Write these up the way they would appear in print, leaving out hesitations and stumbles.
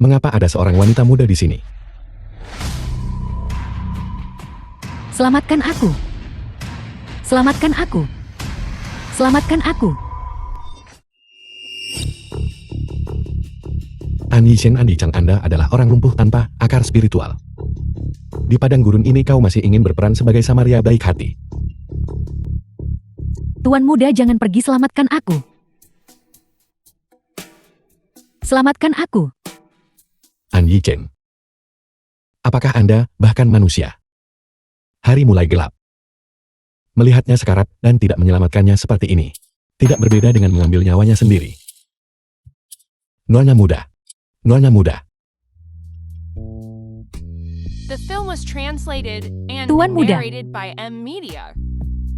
Mengapa ada seorang wanita muda di sini? Selamatkan aku. Selamatkan aku. Selamatkan aku. An Yisheng Andicang, Anda adalah orang lumpuh tanpa akar spiritual. Di padang gurun ini kau masih ingin berperan sebagai Samaria baik hati. Tuan muda, jangan pergi, selamatkan aku. Selamatkan aku. An Yisheng. Apakah Anda bahkan manusia? Hari mulai gelap. Melihatnya sekarat dan tidak menyelamatkannya seperti ini. Tidak berbeda dengan mengambil nyawanya sendiri. Nona muda. Nona muda. The film was translated and Tuan muda. narrated by M Media.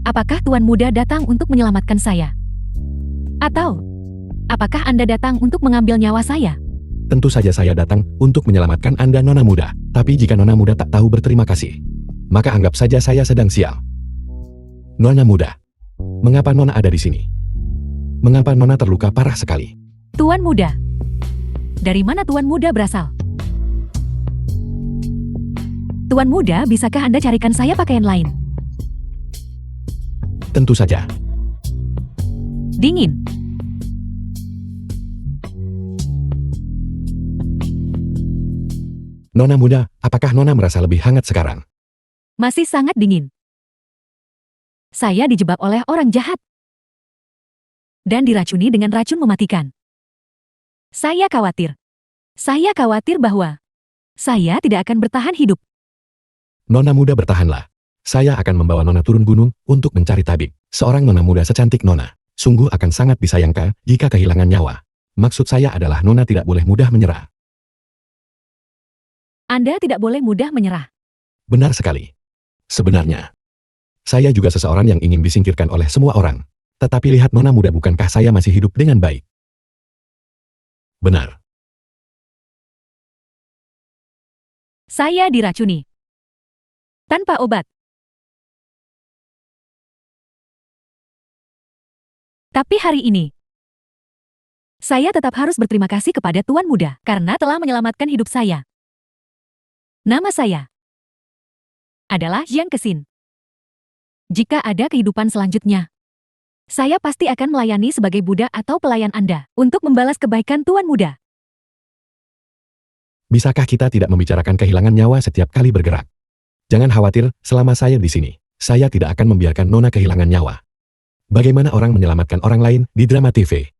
Apakah Tuan muda datang untuk menyelamatkan saya? Atau, apakah Anda datang untuk mengambil nyawa saya? Tentu saja saya datang untuk menyelamatkan Anda, Nona muda. Tapi jika Nona muda tak tahu berterima kasih, maka anggap saja saya sedang sial. Nona muda. Mengapa Nona ada di sini? Mengapa Nona terluka parah sekali? Tuan muda. Dari mana Tuan muda berasal? Tuan muda, bisakah Anda carikan saya pakaian lain? Tentu saja. Dingin. Nona muda, apakah Nona merasa lebih hangat sekarang? Masih sangat dingin. Saya dijebak oleh orang jahat. Dan diracuni dengan racun mematikan. Saya khawatir. Saya khawatir bahwa saya tidak akan bertahan hidup. Nona muda, bertahanlah. Saya akan membawa Nona turun gunung untuk mencari tabib. Seorang Nona muda secantik Nona sungguh akan sangat disayangkan jika kehilangan nyawa. Maksud saya adalah Nona tidak boleh mudah menyerah. Anda tidak boleh mudah menyerah. Benar sekali. Sebenarnya, saya juga seseorang yang ingin disingkirkan oleh semua orang. Tetapi lihat Nona muda, bukankah saya masih hidup dengan baik? Benar. Saya diracuni. Tanpa obat. Tapi hari ini, saya tetap harus berterima kasih kepada Tuan Muda karena telah menyelamatkan hidup saya. Nama saya adalah Jiang Kesin. Jika ada kehidupan selanjutnya, saya pasti akan melayani sebagai budak atau pelayan Anda untuk membalas kebaikan Tuan Muda. Bisakah kita tidak membicarakan kehilangan nyawa setiap kali bergerak? Jangan khawatir, selama saya di sini, saya tidak akan membiarkan Nona kehilangan nyawa. Bagaimana orang menyelamatkan orang lain di drama TV?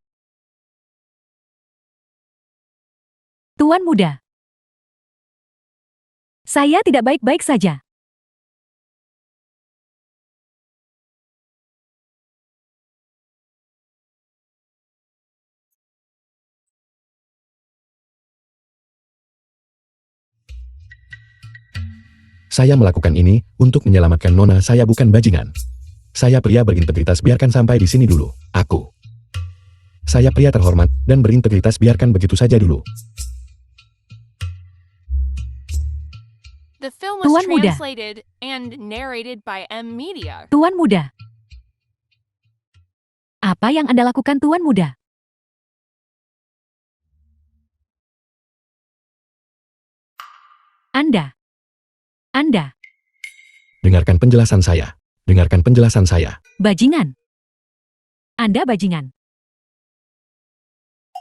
Tuan Muda, saya tidak baik-baik saja. Saya melakukan ini untuk menyelamatkan Nona, saya bukan bajingan. Saya pria berintegritas, biarkan sampai di sini dulu. Saya pria terhormat dan berintegritas, biarkan begitu saja dulu. The film was Tuan Muda. translated and narrated by M Media. Tuan Muda, apa yang Anda lakukan, Tuan Muda? Anda. Dengarkan penjelasan saya. Dengarkan penjelasan saya. Bajingan. Anda bajingan.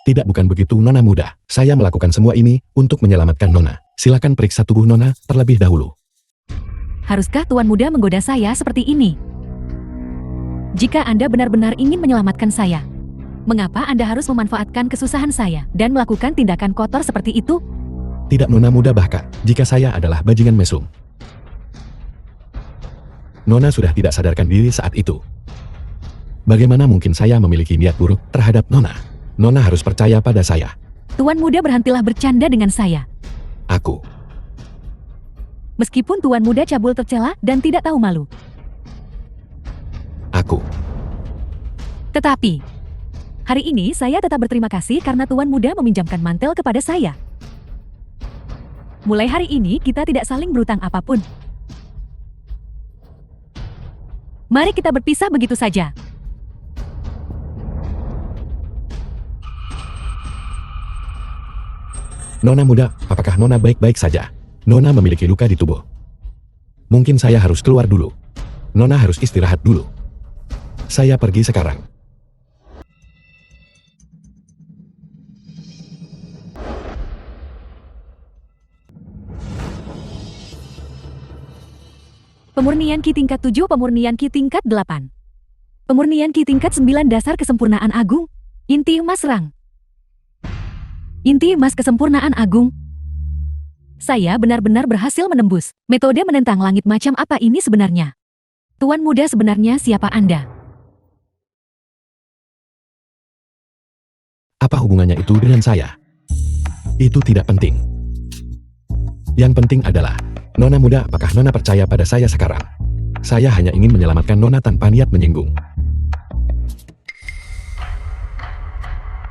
Tidak, bukan begitu Nona muda. Saya melakukan semua ini untuk menyelamatkan Nona. Silakan periksa tubuh Nona terlebih dahulu. Haruskah Tuan Muda menggoda saya seperti ini? Jika Anda benar-benar ingin menyelamatkan saya, mengapa Anda harus memanfaatkan kesusahan saya dan melakukan tindakan kotor seperti itu? Tidak Nona muda, bahkan jika saya adalah bajingan mesum. Nona sudah tidak sadarkan diri saat itu. Bagaimana mungkin saya memiliki niat buruk terhadap Nona? Nona harus percaya pada saya. Tuan Muda, berhentilah bercanda dengan saya. Meskipun Tuan Muda cabul tercela dan tidak tahu malu. Tetapi, hari ini saya tetap berterima kasih karena Tuan Muda meminjamkan mantel kepada saya. Mulai hari ini kita tidak saling berutang apapun. Mari kita berpisah begitu saja. Nona muda, apakah Nona baik-baik saja? Nona memiliki luka di tubuh. Mungkin saya harus keluar dulu. Nona harus istirahat dulu. Saya pergi sekarang. Pemurnian Ki tingkat 7, pemurnian Ki tingkat 8. Pemurnian Ki tingkat 9, dasar kesempurnaan agung. Inti emas rang. Inti emas kesempurnaan agung. Saya benar-benar berhasil menembus. Metode menentang langit macam apa ini sebenarnya? Tuan muda, sebenarnya siapa Anda? Apa hubungannya itu dengan saya? Itu tidak penting. Yang penting adalah, Nona muda, apakah Nona percaya pada saya sekarang? Saya hanya ingin menyelamatkan Nona tanpa niat menyinggung.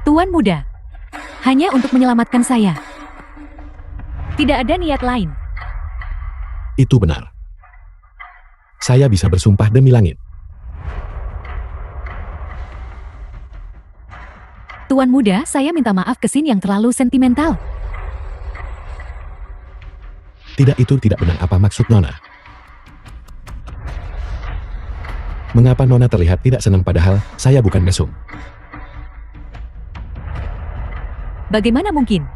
Tuan muda, hanya untuk menyelamatkan saya. Tidak ada niat lain. Itu benar. Saya bisa bersumpah demi langit. Tuan muda, saya minta maaf kesin yang terlalu sentimental. Tidak, itu tidak benar. Apa maksud Nona? Mengapa Nona terlihat tidak senang padahal saya bukan mesum? Bagaimana mungkin?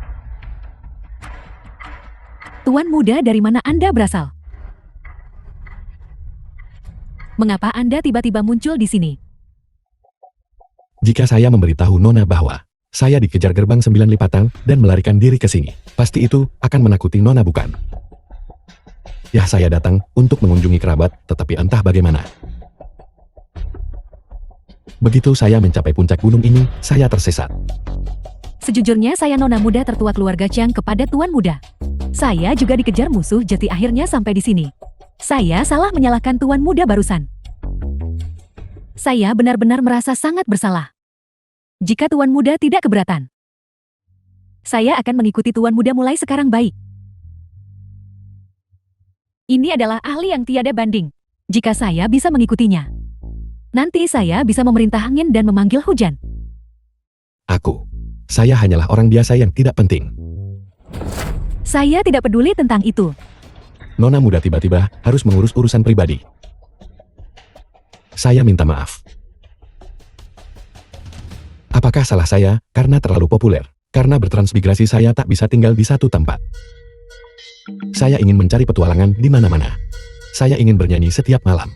Tuan muda, dari mana Anda berasal? Mengapa Anda tiba-tiba muncul di sini? Jika saya memberitahu Nona bahwa saya dikejar gerbang 9 lipatan dan melarikan diri ke sini, pasti itu akan menakuti Nona, bukan? Ya, saya datang untuk mengunjungi kerabat, tetapi entah bagaimana. Begitu saya mencapai puncak gunung ini, saya tersesat. Sejujurnya saya nona muda tertua keluarga Chang kepada tuan muda. Saya juga dikejar musuh jati, akhirnya sampai di sini. Saya salah menyalahkan tuan muda barusan. Saya benar-benar merasa sangat bersalah. Jika tuan muda tidak keberatan, saya akan mengikuti tuan muda mulai sekarang, baik? Ini adalah ahli yang tiada banding. Jika saya bisa mengikutinya, nanti saya bisa memerintah angin dan memanggil hujan. Saya hanyalah orang biasa yang tidak penting. Saya tidak peduli tentang itu. Nona muda tiba-tiba harus mengurus urusan pribadi. Saya minta maaf. Apakah salah saya karena terlalu populer? Karena bertransmigrasi saya tak bisa tinggal di satu tempat. Saya ingin mencari petualangan di mana-mana. Saya ingin bernyanyi setiap malam.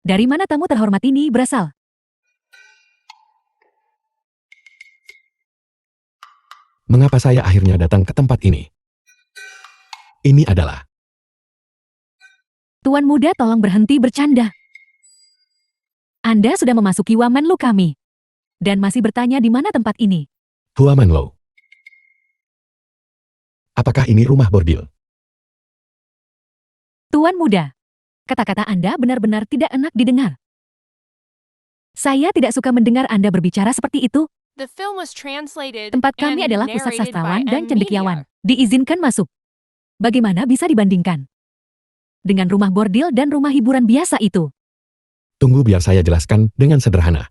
Dari mana tamu terhormat ini berasal? Mengapa saya akhirnya datang ke tempat ini? Ini adalah... Tuan muda, tolong berhenti bercanda. Anda sudah memasuki Wamenlu kami. Dan masih bertanya di mana tempat ini. Huamanlo. Apakah ini rumah bordil? Tuan muda, kata-kata Anda benar-benar tidak enak didengar. Saya tidak suka mendengar Anda berbicara seperti itu. The film was translated Tempat kami and adalah pusat narrated sastrawan by dan M cendekiawan. Media. Diizinkan masuk. Bagaimana bisa dibandingkan dengan rumah bordil dan rumah hiburan biasa itu? Tunggu, biar saya jelaskan dengan sederhana.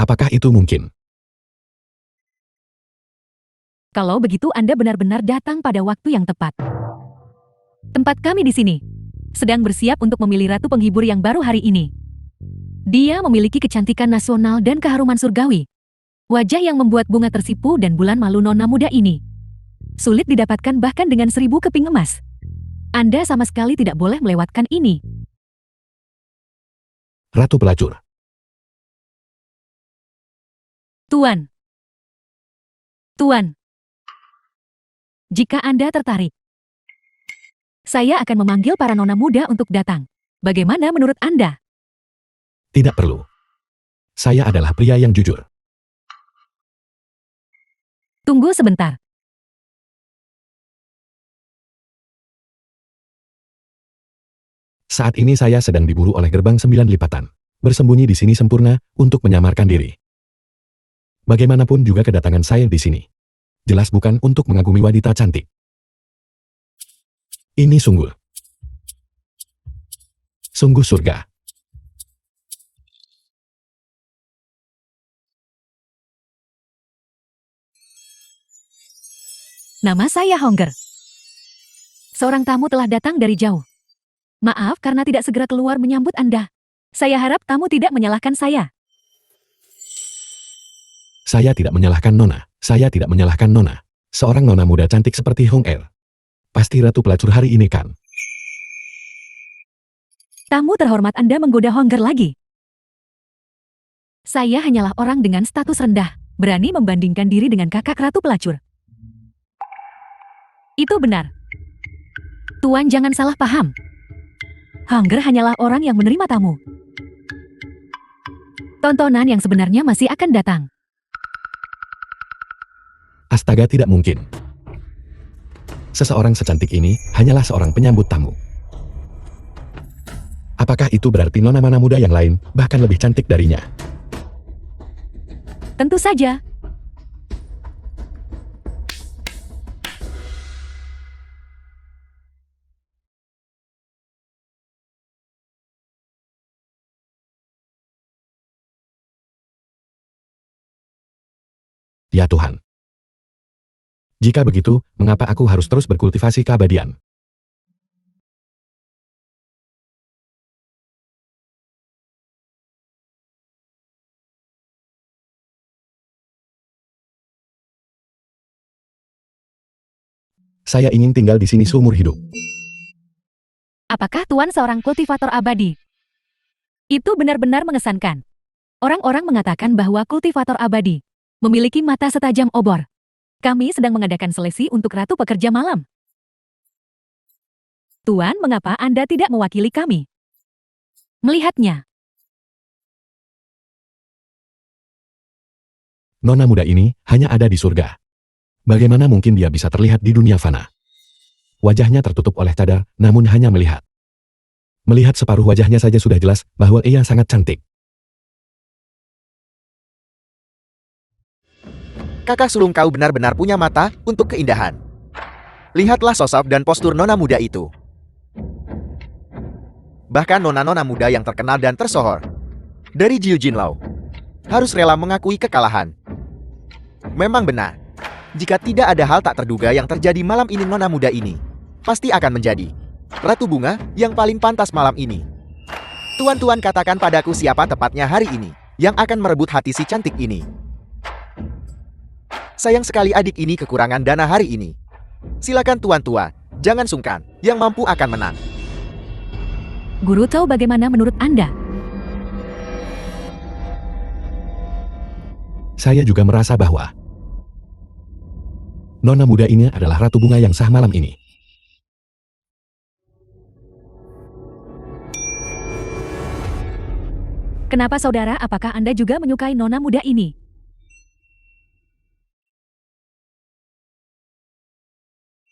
Apakah itu mungkin? Kalau begitu Anda benar-benar datang pada waktu yang tepat. Tempat kami di sini sedang bersiap untuk memilih ratu penghibur yang baru hari ini. Dia memiliki kecantikan nasional dan keharuman surgawi. Wajah yang membuat bunga tersipu dan bulan malu nona muda ini sulit didapatkan bahkan dengan 1000 keping emas. Anda sama sekali tidak boleh melewatkan ini. Ratu pelacur. Tuan. Jika Anda tertarik, saya akan memanggil para nona muda untuk datang. Bagaimana menurut Anda? Tidak perlu. Saya adalah pria yang jujur. Tunggu sebentar. Saat ini saya sedang diburu oleh gerbang 9 lipatan. Bersembunyi di sini sempurna untuk menyamarkan diri. Bagaimanapun juga kedatangan saya di sini jelas bukan untuk mengagumi wanita cantik. Ini sungguh surga. Nama saya Hongger. Seorang tamu telah datang dari jauh. Maaf karena tidak segera keluar menyambut Anda. Saya harap tamu tidak menyalahkan saya. Saya tidak menyalahkan Nona. Saya tidak menyalahkan Nona. Seorang nona muda cantik seperti Hong Er. Pasti ratu pelacur hari ini kan? Tamu terhormat Anda menggoda Hongger lagi. Saya hanyalah orang dengan status rendah, berani membandingkan diri dengan kakak ratu pelacur. Itu benar. Tuan jangan salah paham. Hongger hanyalah orang yang menerima tamu. Tontonan yang sebenarnya masih akan datang. Astaga, tidak mungkin. Seseorang secantik ini hanyalah seorang penyambut tamu. Apakah itu berarti nona mana muda yang lain bahkan lebih cantik darinya? Tentu saja. Ya Tuhan. Jika begitu, mengapa aku harus terus berkultivasi keabadian? Saya ingin tinggal di sini seumur hidup. Apakah Tuan seorang kultivator abadi? Itu benar-benar mengesankan. Orang-orang mengatakan bahwa kultivator abadi memiliki mata setajam obor. Kami sedang mengadakan seleksi untuk ratu pekerja malam. Tuan, mengapa Anda tidak mewakili kami? Melihatnya, Nona muda ini hanya ada di surga. Bagaimana mungkin dia bisa terlihat di dunia fana? Wajahnya tertutup oleh cadar, namun hanya melihat. Melihat separuh wajahnya saja sudah jelas bahwa ia sangat cantik. Kakak sulung kau benar-benar punya mata untuk keindahan. Lihatlah sosok dan postur nona muda itu. Bahkan nona-nona muda yang terkenal dan tersohor dari Jiu Jinlao harus rela mengakui kekalahan. Memang benar. Jika tidak ada hal tak terduga yang terjadi malam ini, nona muda ini pasti akan menjadi ratu bunga yang paling pantas malam ini. Tuan-tuan, katakan padaku siapa tepatnya hari ini yang akan merebut hati si cantik ini. Sayang sekali adik ini kekurangan dana hari ini. Silakan tuan tua, jangan sungkan, yang mampu akan menang. Guru tahu bagaimana menurut Anda? Saya juga merasa bahwa nona muda ini adalah ratu bunga yang sah malam ini. Kenapa saudara, apakah Anda juga menyukai nona muda ini?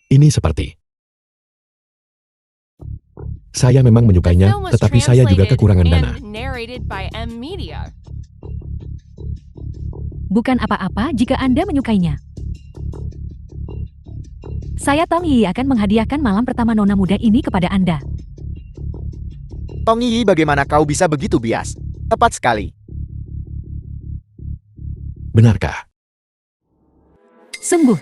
Ini seperti. Saya memang menyukainya, Film was tetapi saya juga translated kekurangan dana. and narrated by M Media. Bukan apa-apa jika Anda menyukainya. Saya Tong Yi akan menghadiahkan malam pertama nona muda ini kepada Anda. Tong Yi, bagaimana kau bisa begitu bias? Tepat sekali. Benarkah? Sungguh.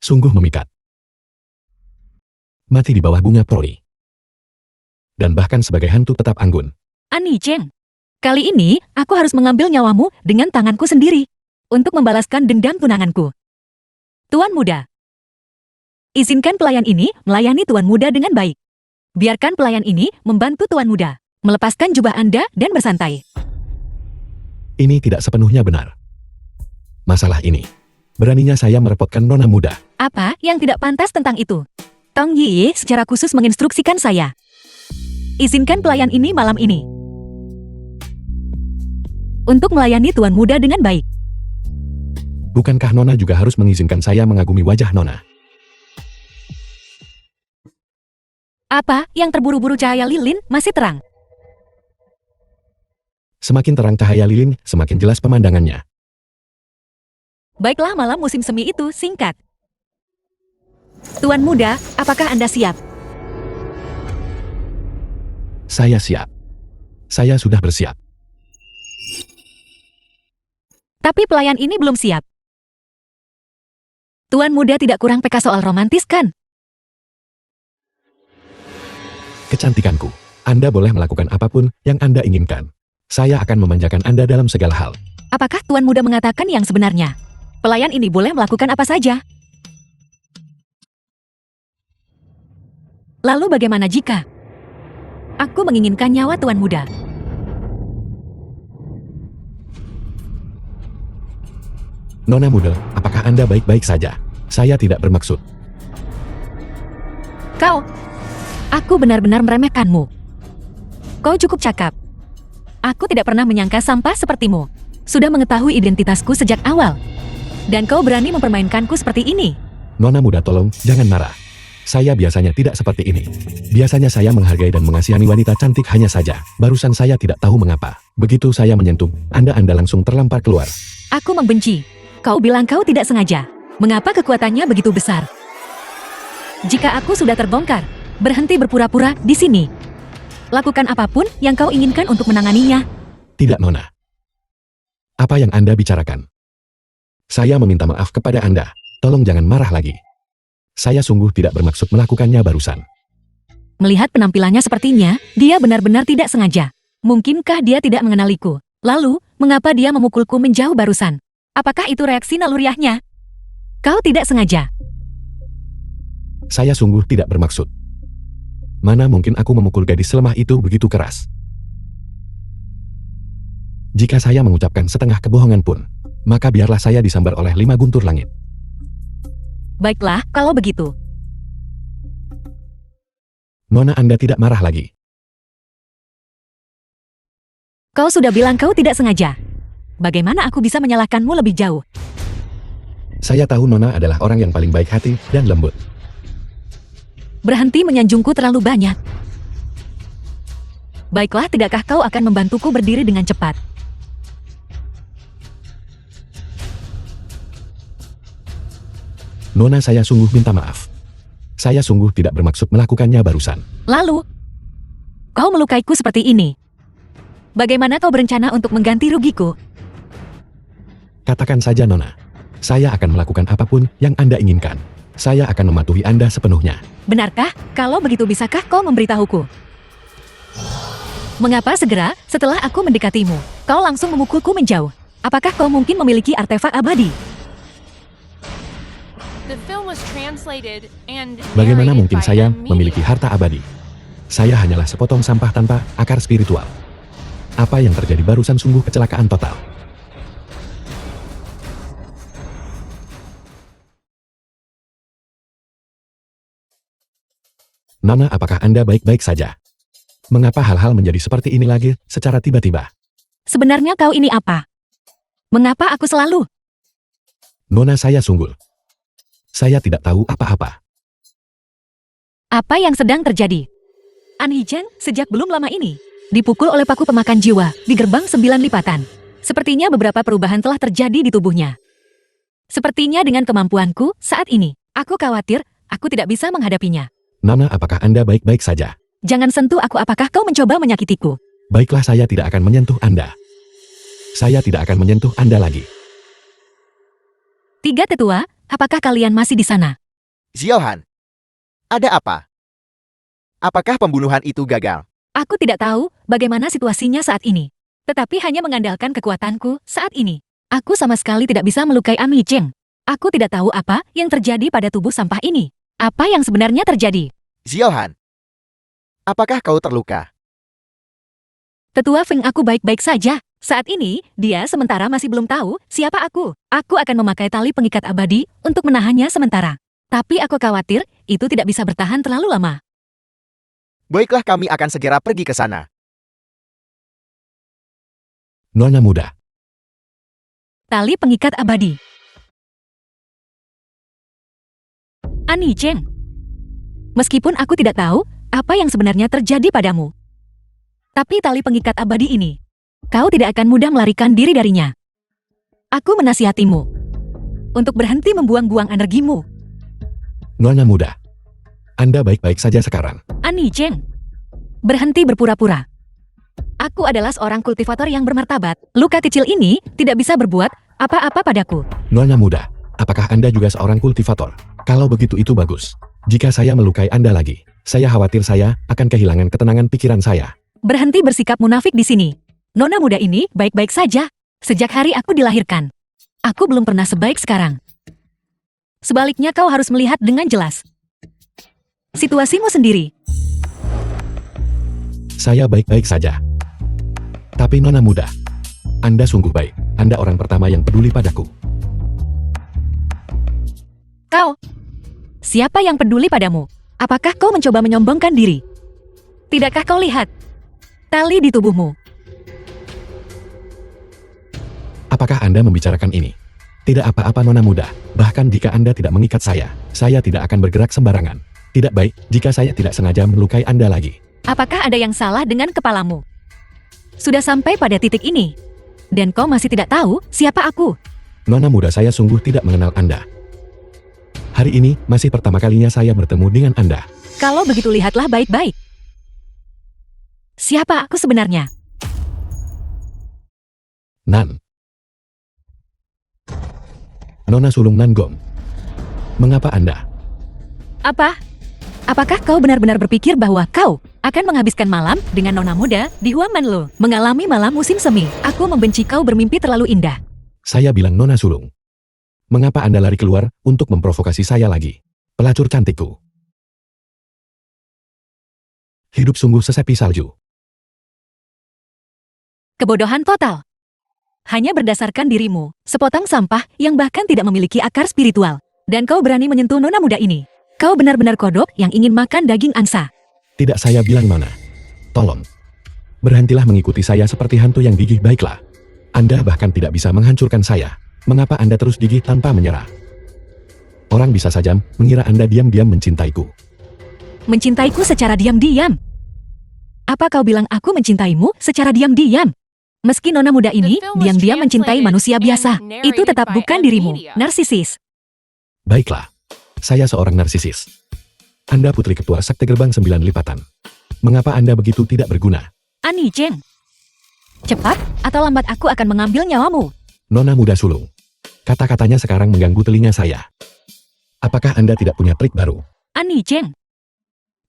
Sungguh memikat. Mati di bawah bunga prori. Dan bahkan sebagai hantu tetap anggun. Ani Cheng, kali ini aku harus mengambil nyawamu dengan tanganku sendiri untuk membalaskan dendam tunanganku. Tuan muda, izinkan pelayan ini melayani tuan muda dengan baik. Biarkan pelayan ini membantu tuan muda melepaskan jubah Anda dan bersantai. Ini tidak sepenuhnya benar. Masalah ini. Beraninya saya merepotkan nona muda. Apa yang tidak pantas tentang itu? Tong Yi secara khusus menginstruksikan saya. Izinkan pelayan ini malam ini untuk melayani tuan muda dengan baik. Bukankah nona juga harus mengizinkan saya mengagumi wajah nona? Apa yang terburu-buru cahaya lilin masih terang? Semakin terang cahaya lilin, semakin jelas pemandangannya. Baiklah, malam musim semi itu singkat. Tuan muda, apakah Anda siap? Saya siap. Saya sudah bersiap. Tapi pelayan ini belum siap. Tuan muda tidak kurang peka soal romantis, kan? Kecantikanku, Anda boleh melakukan apapun yang Anda inginkan. Saya akan memanjakan Anda dalam segala hal. Apakah tuan muda mengatakan yang sebenarnya? Pelayan ini boleh melakukan apa saja. Lalu bagaimana jika aku menginginkan nyawa tuan muda? Nona Muda, apakah Anda baik-baik saja? Saya tidak bermaksud. Aku benar-benar meremehkanmu. Kau cukup cakap. Aku tidak pernah menyangka sampah sepertimu. Sudah mengetahui identitasku sejak awal. Dan kau berani mempermainkanku seperti ini. Nona Muda, tolong, jangan marah. Saya biasanya tidak seperti ini. Biasanya saya menghargai dan mengasihani wanita cantik hanya saja. Barusan saya tidak tahu mengapa. Begitu saya menyentuh, Anda langsung terlempar keluar. Aku membenci. Kau bilang kau tidak sengaja. Mengapa kekuatannya begitu besar? Jika aku sudah terbongkar, berhenti berpura-pura di sini. Lakukan apapun yang kau inginkan untuk menanganinya. Tidak, Nona. Apa yang Anda bicarakan? Saya meminta maaf kepada Anda. Tolong jangan marah lagi. Saya sungguh tidak bermaksud melakukannya barusan. Melihat penampilannya sepertinya, dia benar-benar tidak sengaja. Mungkinkah dia tidak mengenaliku? Lalu, mengapa dia memukulku menjauh barusan? Apakah itu reaksi naluriahnya? Kau tidak sengaja. Saya sungguh tidak bermaksud. Mana mungkin aku memukul gadis lemah itu begitu keras? Jika saya mengucapkan setengah kebohongan pun, maka biarlah saya disambar oleh 5 guntur langit. Baiklah, kalau begitu. Nona, Anda tidak marah lagi. Kau sudah bilang kau tidak sengaja. Bagaimana aku bisa menyalahkanmu lebih jauh? Saya tahu Nona adalah orang yang paling baik hati dan lembut. Berhenti menyanjungku terlalu banyak. Baiklah, tidakkah kau akan membantuku berdiri dengan cepat? Nona, saya sungguh minta maaf. Saya sungguh tidak bermaksud melakukannya barusan. Lalu, kau melukaiku seperti ini. Bagaimana kau berencana untuk mengganti rugiku? Katakan saja, Nona. Saya akan melakukan apapun yang Anda inginkan. Saya akan mematuhi Anda sepenuhnya. Benarkah? Kalau begitu bisakah kau memberitahuku? Mengapa segera setelah aku mendekatimu, kau langsung memukulku menjauh? Apakah kau mungkin memiliki artefak abadi? The film was translated and Bagaimana narrated mungkin by saya M. Media. memiliki harta abadi? Saya hanyalah sepotong sampah tanpa akar spiritual. Apa yang terjadi barusan sungguh kecelakaan total. Nona, apakah Anda baik-baik saja? Mengapa hal-hal menjadi seperti ini lagi secara tiba-tiba? Sebenarnya kau ini apa? Mengapa aku selalu? Nona, saya sungguh. Saya tidak tahu apa-apa. Apa yang sedang terjadi? An Hee-cheng sejak belum lama ini dipukul oleh paku pemakan jiwa di gerbang 9 lipatan. Sepertinya beberapa perubahan telah terjadi di tubuhnya. Sepertinya dengan kemampuanku saat ini, aku khawatir aku tidak bisa menghadapinya. Nona, apakah Anda baik-baik saja? Jangan sentuh aku, apakah kau mencoba menyakitiku? Baiklah, saya tidak akan menyentuh Anda. Saya tidak akan menyentuh Anda lagi. 3 tetua, apakah kalian masih di sana? Xiaohan, ada apa? Apakah pembunuhan itu gagal? Aku tidak tahu bagaimana situasinya saat ini. Tetapi hanya mengandalkan kekuatanku saat ini. Aku sama sekali tidak bisa melukai Am Hee-cheng. Aku tidak tahu apa yang terjadi pada tubuh sampah ini. Apa yang sebenarnya terjadi? Xiaohan, apakah kau terluka? Tetua Feng, aku baik-baik saja. Saat ini, dia sementara masih belum tahu siapa aku. Aku akan memakai tali pengikat abadi untuk menahannya sementara. Tapi aku khawatir itu tidak bisa bertahan terlalu lama. Baiklah, kami akan segera pergi ke sana. Nona muda. Tali pengikat abadi. An Hee-cheng. Meskipun aku tidak tahu apa yang sebenarnya terjadi padamu. Tapi tali pengikat abadi ini kau tidak akan mudah melarikan diri darinya. Aku menasihatimu untuk berhenti membuang-buang energimu. Nona muda, Anda baik-baik saja sekarang. Annie Cheng, berhenti berpura-pura. Aku adalah seorang kultivator yang bermartabat. Luka kecil ini tidak bisa berbuat apa-apa padaku. Nona muda, apakah Anda juga seorang kultivator? Kalau begitu itu bagus. Jika saya melukai Anda lagi, saya khawatir saya akan kehilangan ketenangan pikiran saya. Berhenti bersikap munafik di sini. Nona muda ini baik-baik saja. Sejak hari aku dilahirkan, aku belum pernah sebaik sekarang. Sebaliknya kau harus melihat dengan jelas situasimu sendiri. Saya baik-baik saja. Tapi Nona muda, Anda sungguh baik. Anda orang pertama yang peduli padaku. Kau, siapa yang peduli padamu? Apakah kau mencoba menyombongkan diri? Tidakkah kau lihat tali di tubuhmu? Apakah Anda membicarakan ini? Tidak apa-apa Nona muda, bahkan jika Anda tidak mengikat saya tidak akan bergerak sembarangan. Tidak baik jika saya tidak sengaja melukai Anda lagi. Apakah ada yang salah dengan kepalamu? Sudah sampai pada titik ini, dan kau masih tidak tahu siapa aku? Nona muda, saya sungguh tidak mengenal Anda. Hari ini masih pertama kalinya saya bertemu dengan Anda. Kalau begitu lihatlah baik-baik. Siapa aku sebenarnya? Nan. Nona sulung Nangong. Mengapa Anda? Apa? Apakah kau benar-benar berpikir bahwa kau akan menghabiskan malam dengan nona muda di Huamanlo, mengalami malam musim semi? Aku membenci kau bermimpi terlalu indah. Saya bilang Nona sulung. Mengapa Anda lari keluar untuk memprovokasi saya lagi? Pelacur cantikku. Hidup sungguh sesepi salju. Kebodohan total. Hanya berdasarkan dirimu, sepotong sampah yang bahkan tidak memiliki akar spiritual. Dan kau berani menyentuh nona muda ini. Kau benar-benar kodok yang ingin makan daging angsa. Tidak, saya bilang Nona. Tolong. Berhentilah mengikuti saya seperti hantu yang gigih, baiklah. Anda bahkan tidak bisa menghancurkan saya. Mengapa Anda terus gigih tanpa menyerah? Orang bisa saja mengira Anda diam-diam mencintaiku. Mencintaiku secara diam-diam? Apa kau bilang aku mencintaimu secara diam-diam? Meski nona muda ini diam-diam mencintai manusia biasa, itu tetap bukan dirimu, narsisis. Baiklah, saya seorang narsisis. Anda putri ketua Sekte Gerbang 9 Lipatan. Mengapa Anda begitu tidak berguna? Annie Cheng, cepat atau lambat aku akan mengambil nyawamu. Nona muda sulung. Kata-katanya sekarang mengganggu telinga saya. Apakah Anda tidak punya trik baru? Annie Cheng,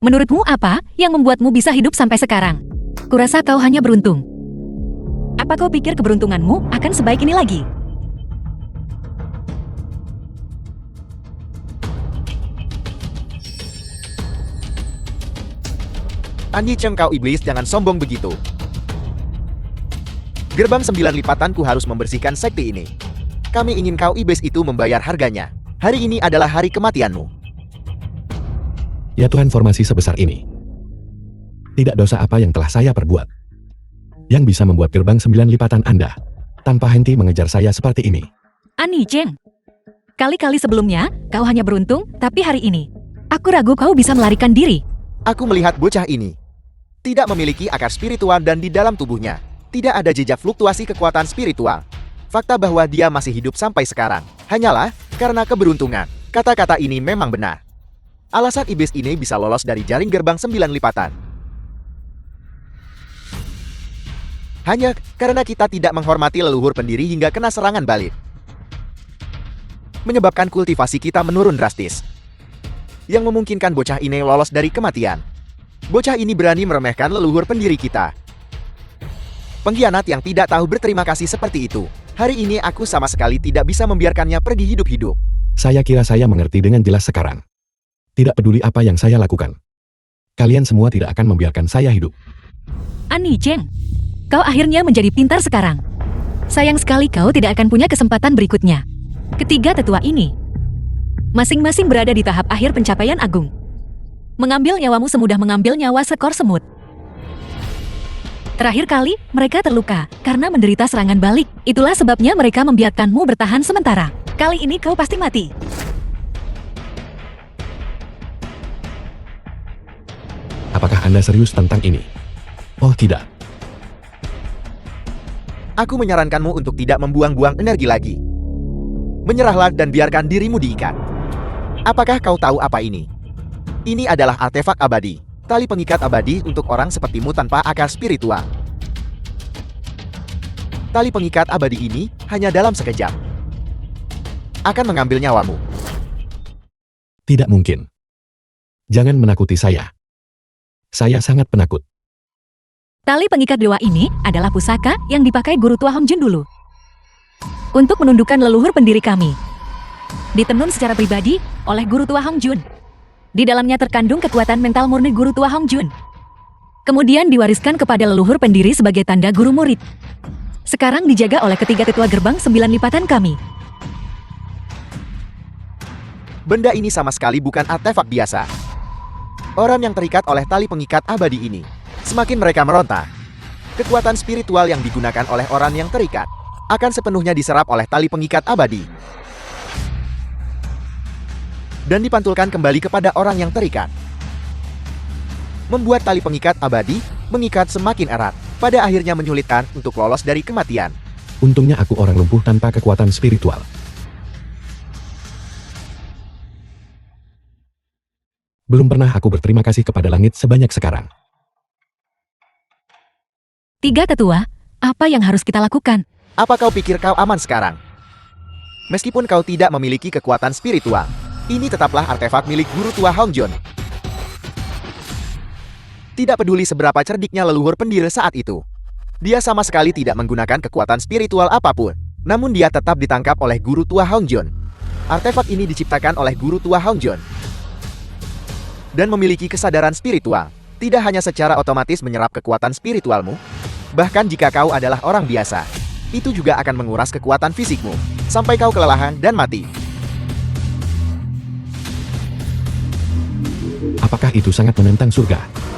menurutmu apa yang membuatmu bisa hidup sampai sekarang? Kurasa kau hanya beruntung. Apa kau pikir keberuntunganmu akan sebaik ini lagi? Annie Cheng, kau iblis, jangan sombong begitu. Gerbang 9 Lipatanku harus membersihkan sekte ini. Kami ingin kau iblis itu membayar harganya. Hari ini adalah hari kematianmu. Ya Tuhan, formasi sebesar ini. Tidak dosa apa yang telah saya perbuat yang bisa membuat gerbang 9 lipatan Anda tanpa henti mengejar saya seperti ini. Annie Cheng, kali-kali sebelumnya kau hanya beruntung, tapi hari ini aku ragu kau bisa melarikan diri. Aku melihat bocah ini tidak memiliki akar spiritual dan di dalam tubuhnya tidak ada jejak fluktuasi kekuatan spiritual. Fakta bahwa dia masih hidup sampai sekarang hanyalah karena keberuntungan. Kata-kata ini memang benar. Alasan iblis ini bisa lolos dari jaring gerbang 9 lipatan hanya karena kita tidak menghormati leluhur pendiri hingga kena serangan balik, menyebabkan kultivasi kita menurun drastis, yang memungkinkan bocah ini lolos dari kematian. Bocah ini berani meremehkan leluhur pendiri kita. Pengkhianat yang tidak tahu berterima kasih seperti itu. Hari ini aku sama sekali tidak bisa membiarkannya pergi hidup-hidup. Saya kira saya mengerti dengan jelas sekarang. Tidak peduli apa yang saya lakukan, kalian semua tidak akan membiarkan saya hidup. Annie Cheng, kau akhirnya menjadi pintar sekarang. Sayang sekali kau tidak akan punya kesempatan berikutnya. Ketiga tetua ini masing-masing berada di tahap akhir pencapaian agung. Mengambil nyawamu semudah mengambil nyawa seekor semut. Terakhir kali, mereka terluka karena menderita serangan balik. Itulah sebabnya mereka membiarkanmu bertahan sementara. Kali ini kau pasti mati. Apakah Anda serius tentang ini? Oh tidak. Aku menyarankanmu untuk tidak membuang-buang energi lagi. Menyerahlah dan biarkan dirimu diikat. Apakah kau tahu apa ini? Ini adalah artefak abadi, tali pengikat abadi untuk orang sepertimu tanpa akar spiritual. Tali pengikat abadi ini hanya dalam sekejap akan mengambil nyawamu. Tidak mungkin. Jangan menakuti saya. Saya sangat penakut. Tali pengikat dewa ini adalah pusaka yang dipakai Guru Tua Hongjun dulu. Untuk menundukkan leluhur pendiri kami. Ditenun secara pribadi oleh Guru Tua Hongjun. Di dalamnya terkandung kekuatan mental murni Guru Tua Hongjun. Kemudian diwariskan kepada leluhur pendiri sebagai tanda guru murid. Sekarang dijaga oleh ketiga ketua gerbang 9 lipatan kami. Benda ini sama sekali bukan artefak biasa. Orang yang terikat oleh tali pengikat abadi ini, semakin mereka meronta, kekuatan spiritual yang digunakan oleh orang yang terikat akan sepenuhnya diserap oleh tali pengikat abadi dan dipantulkan kembali kepada orang yang terikat. Membuat tali pengikat abadi mengikat semakin erat, pada akhirnya menyulitkan untuk lolos dari kematian. Untungnya aku orang lumpuh tanpa kekuatan spiritual. Belum pernah aku berterima kasih kepada langit sebanyak sekarang. Tiga ketua, apa yang harus kita lakukan? Apa kau pikir kau aman sekarang? Meskipun kau tidak memiliki kekuatan spiritual, ini tetaplah artefak milik Guru Tua Hongjun. Tidak peduli seberapa cerdiknya leluhur pendiri saat itu, dia sama sekali tidak menggunakan kekuatan spiritual apapun. Namun dia tetap ditangkap oleh Guru Tua Hongjun. Artefak ini diciptakan oleh Guru Tua Hongjun dan memiliki kesadaran spiritual. Tidak hanya secara otomatis menyerap kekuatan spiritualmu, bahkan jika kau adalah orang biasa, itu juga akan menguras kekuatan fisikmu, sampai kau kelelahan dan mati. Apakah itu sangat menentang surga?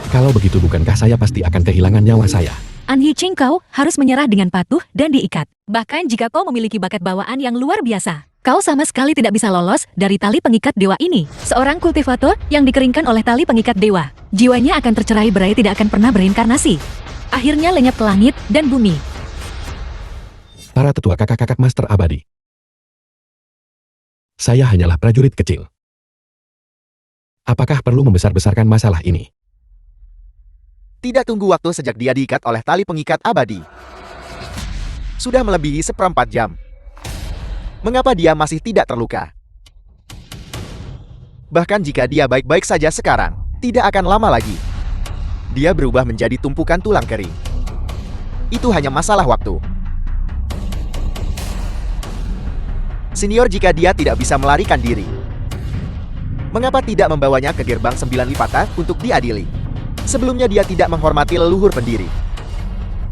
Kalau begitu bukankah saya pasti akan kehilangan nyawa saya? An Yicheng, kau harus menyerah dengan patuh dan diikat. Bahkan jika kau memiliki bakat bawaan yang luar biasa, kau sama sekali tidak bisa lolos dari tali pengikat dewa ini. Seorang kultivator yang dikeringkan oleh tali pengikat dewa, jiwanya akan tercerai-berai, tidak akan pernah berinkarnasi. Akhirnya lenyap ke langit dan bumi. Para tetua kakak-kakak master abadi. Saya hanyalah prajurit kecil. Apakah perlu membesar-besarkan masalah ini? Tidak tunggu waktu sejak dia diikat oleh tali pengikat abadi. Sudah melebihi 1/4 jam. Mengapa dia masih tidak terluka? Bahkan jika dia baik-baik saja sekarang, tidak akan lama lagi dia berubah menjadi tumpukan tulang kering. Itu hanya masalah waktu. Senior, jika dia tidak bisa melarikan diri, mengapa tidak membawanya ke gerbang 9 lipatan untuk diadili? Sebelumnya dia tidak menghormati leluhur pendiri,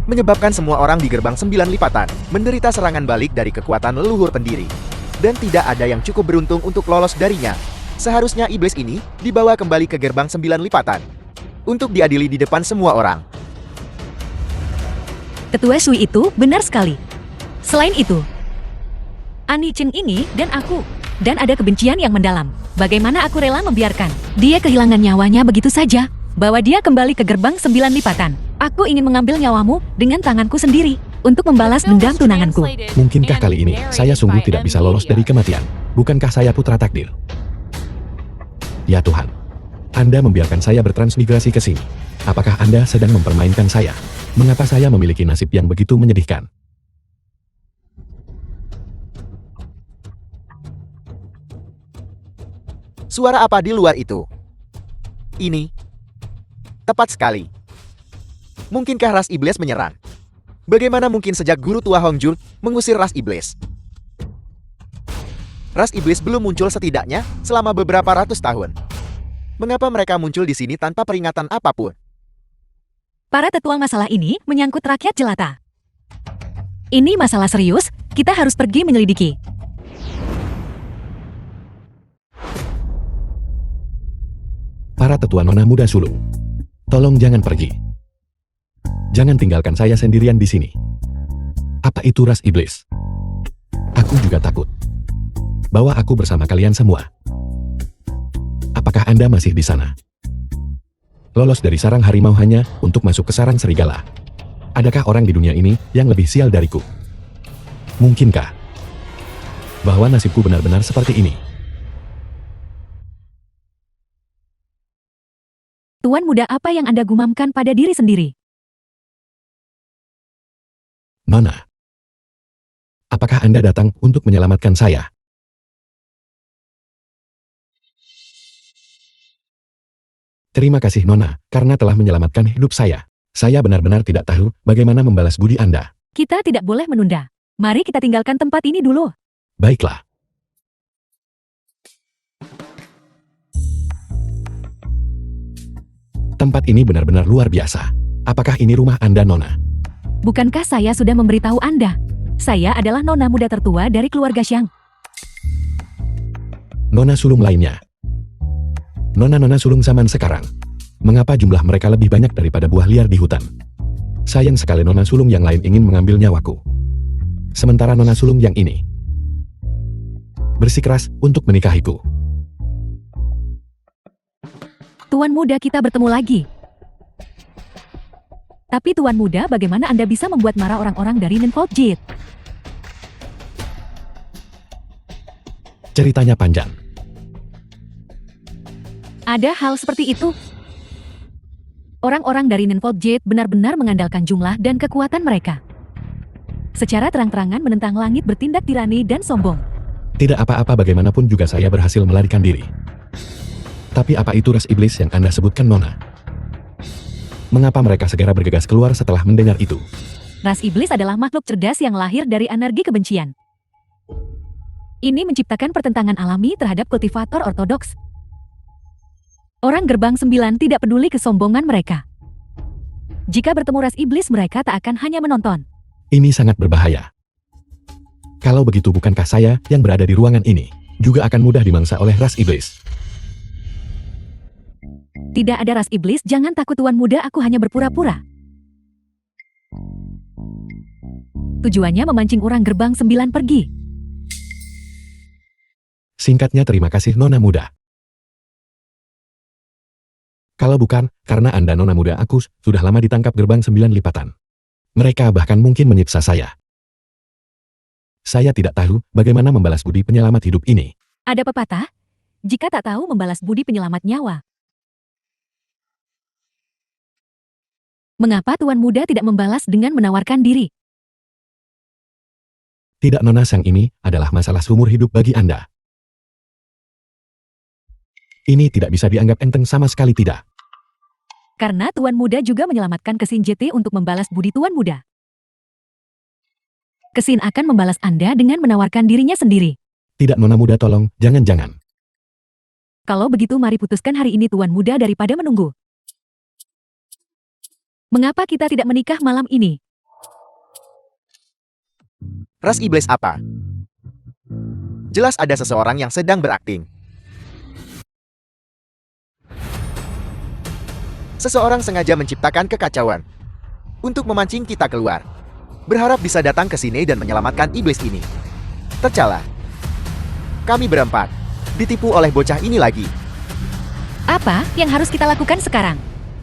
menyebabkan semua orang di gerbang 9 lipatan menderita serangan balik dari kekuatan leluhur pendiri. Dan tidak ada yang cukup beruntung untuk lolos darinya. Seharusnya iblis ini dibawa kembali ke gerbang 9 lipatan untuk diadili di depan semua orang. Ketua Sui itu benar sekali. Selain itu, An Yicheng ini dan aku, dan ada kebencian yang mendalam. Bagaimana aku rela membiarkan dia kehilangan nyawanya begitu saja? Bawa dia kembali ke gerbang 9 lipatan. Aku ingin mengambil nyawamu dengan tanganku sendiri untuk membalas dendam tunanganku. Mungkinkah kali ini saya sungguh tidak bisa lolos dari kematian? Bukankah saya putra takdir? Ya Tuhan, Anda membiarkan saya bertransmigrasi ke sini. Apakah Anda sedang mempermainkan saya? Mengapa saya memiliki nasib yang begitu menyedihkan? Suara apa di luar itu? Ini tepat sekali. Mungkinkah ras iblis menyerang? Bagaimana mungkin sejak Guru Tua Hongjun mengusir ras iblis? Ras iblis belum muncul setidaknya selama beberapa ratus tahun. Mengapa mereka muncul di sini tanpa peringatan apapun? Para tetua, masalah ini menyangkut rakyat jelata. Ini masalah serius, kita harus pergi menyelidiki. Para tetua nona muda sulung, tolong jangan pergi. Jangan tinggalkan saya sendirian di sini. Apa itu ras iblis? Aku juga takut. Bawa aku bersama kalian semua. Apakah Anda masih di sana? Lolos dari sarang harimau hanya untuk masuk ke sarang serigala. Adakah orang di dunia ini yang lebih sial dariku? Mungkinkah bahwa nasibku benar-benar seperti ini? Tuan muda, apa yang Anda gumamkan pada diri sendiri? Nona, apakah Anda datang untuk menyelamatkan saya? Terima kasih Nona, karena telah menyelamatkan hidup saya. Saya benar-benar tidak tahu bagaimana membalas budi Anda. Kita tidak boleh menunda. Mari kita tinggalkan tempat ini dulu. Baiklah. Tempat ini benar-benar luar biasa. Apakah ini rumah Anda, Nona? Bukankah saya sudah memberitahu Anda? Saya adalah nona muda tertua dari keluarga Xiang. Nona sulung lainnya. Nona-nona sulung zaman sekarang. Mengapa jumlah mereka lebih banyak daripada buah liar di hutan? Sayang sekali nona sulung yang lain ingin mengambil nyawaku. Sementara nona sulung yang ini bersikeras untuk menikahiku. Tuan muda, kita bertemu lagi. Tapi Tuan muda, bagaimana Anda bisa membuat marah orang-orang dari Ninfold Jade? Ceritanya panjang. Ada hal seperti itu. Orang-orang dari Ninfold Jade benar-benar mengandalkan jumlah dan kekuatan mereka. Secara terang-terangan menentang langit, bertindak tirani dan sombong. Tidak apa-apa, bagaimanapun juga saya berhasil melarikan diri. Tapi apa itu ras iblis yang Anda sebutkan, Nona? Mengapa mereka segera bergegas keluar setelah mendengar itu? Ras iblis adalah makhluk cerdas yang lahir dari energi kebencian. Ini menciptakan pertentangan alami terhadap kultivator ortodoks. Orang gerbang 9 tidak peduli kesombongan mereka. Jika bertemu ras iblis, mereka tak akan hanya menonton. Ini sangat berbahaya. Kalau begitu, bukankah saya yang berada di ruangan ini juga akan mudah dimangsa oleh ras iblis? Tidak ada ras iblis, jangan takut Tuan muda, aku hanya berpura-pura. Tujuannya memancing orang gerbang 9 pergi. Singkatnya, terima kasih Nona muda. Kalau bukan, karena Anda Nona muda, aku sudah lama ditangkap gerbang 9 lipatan. Mereka bahkan mungkin menyiksa saya. Saya tidak tahu bagaimana membalas budi penyelamat hidup ini. Ada pepatah, jika tak tahu membalas budi penyelamat nyawa. Mengapa Tuan muda tidak membalas dengan menawarkan diri? Tidak Nona, sang ini adalah masalah seumur hidup bagi Anda. Ini tidak bisa dianggap enteng sama sekali, tidak. Karena Tuan muda juga menyelamatkan Kesin JT untuk membalas budi Tuan muda. Kesin akan membalas Anda dengan menawarkan dirinya sendiri. Tidak Nona muda, tolong, jangan-jangan. Kalau begitu mari putuskan hari ini Tuan muda daripada menunggu. Mengapa kita tidak menikah malam ini? Ras iblis apa? Jelas ada seseorang yang sedang berakting. Seseorang sengaja menciptakan kekacauan untuk memancing kita keluar. Berharap bisa datang ke sini dan menyelamatkan iblis ini. Tercela. Kami berempat ditipu oleh bocah ini lagi. Apa yang harus kita lakukan sekarang?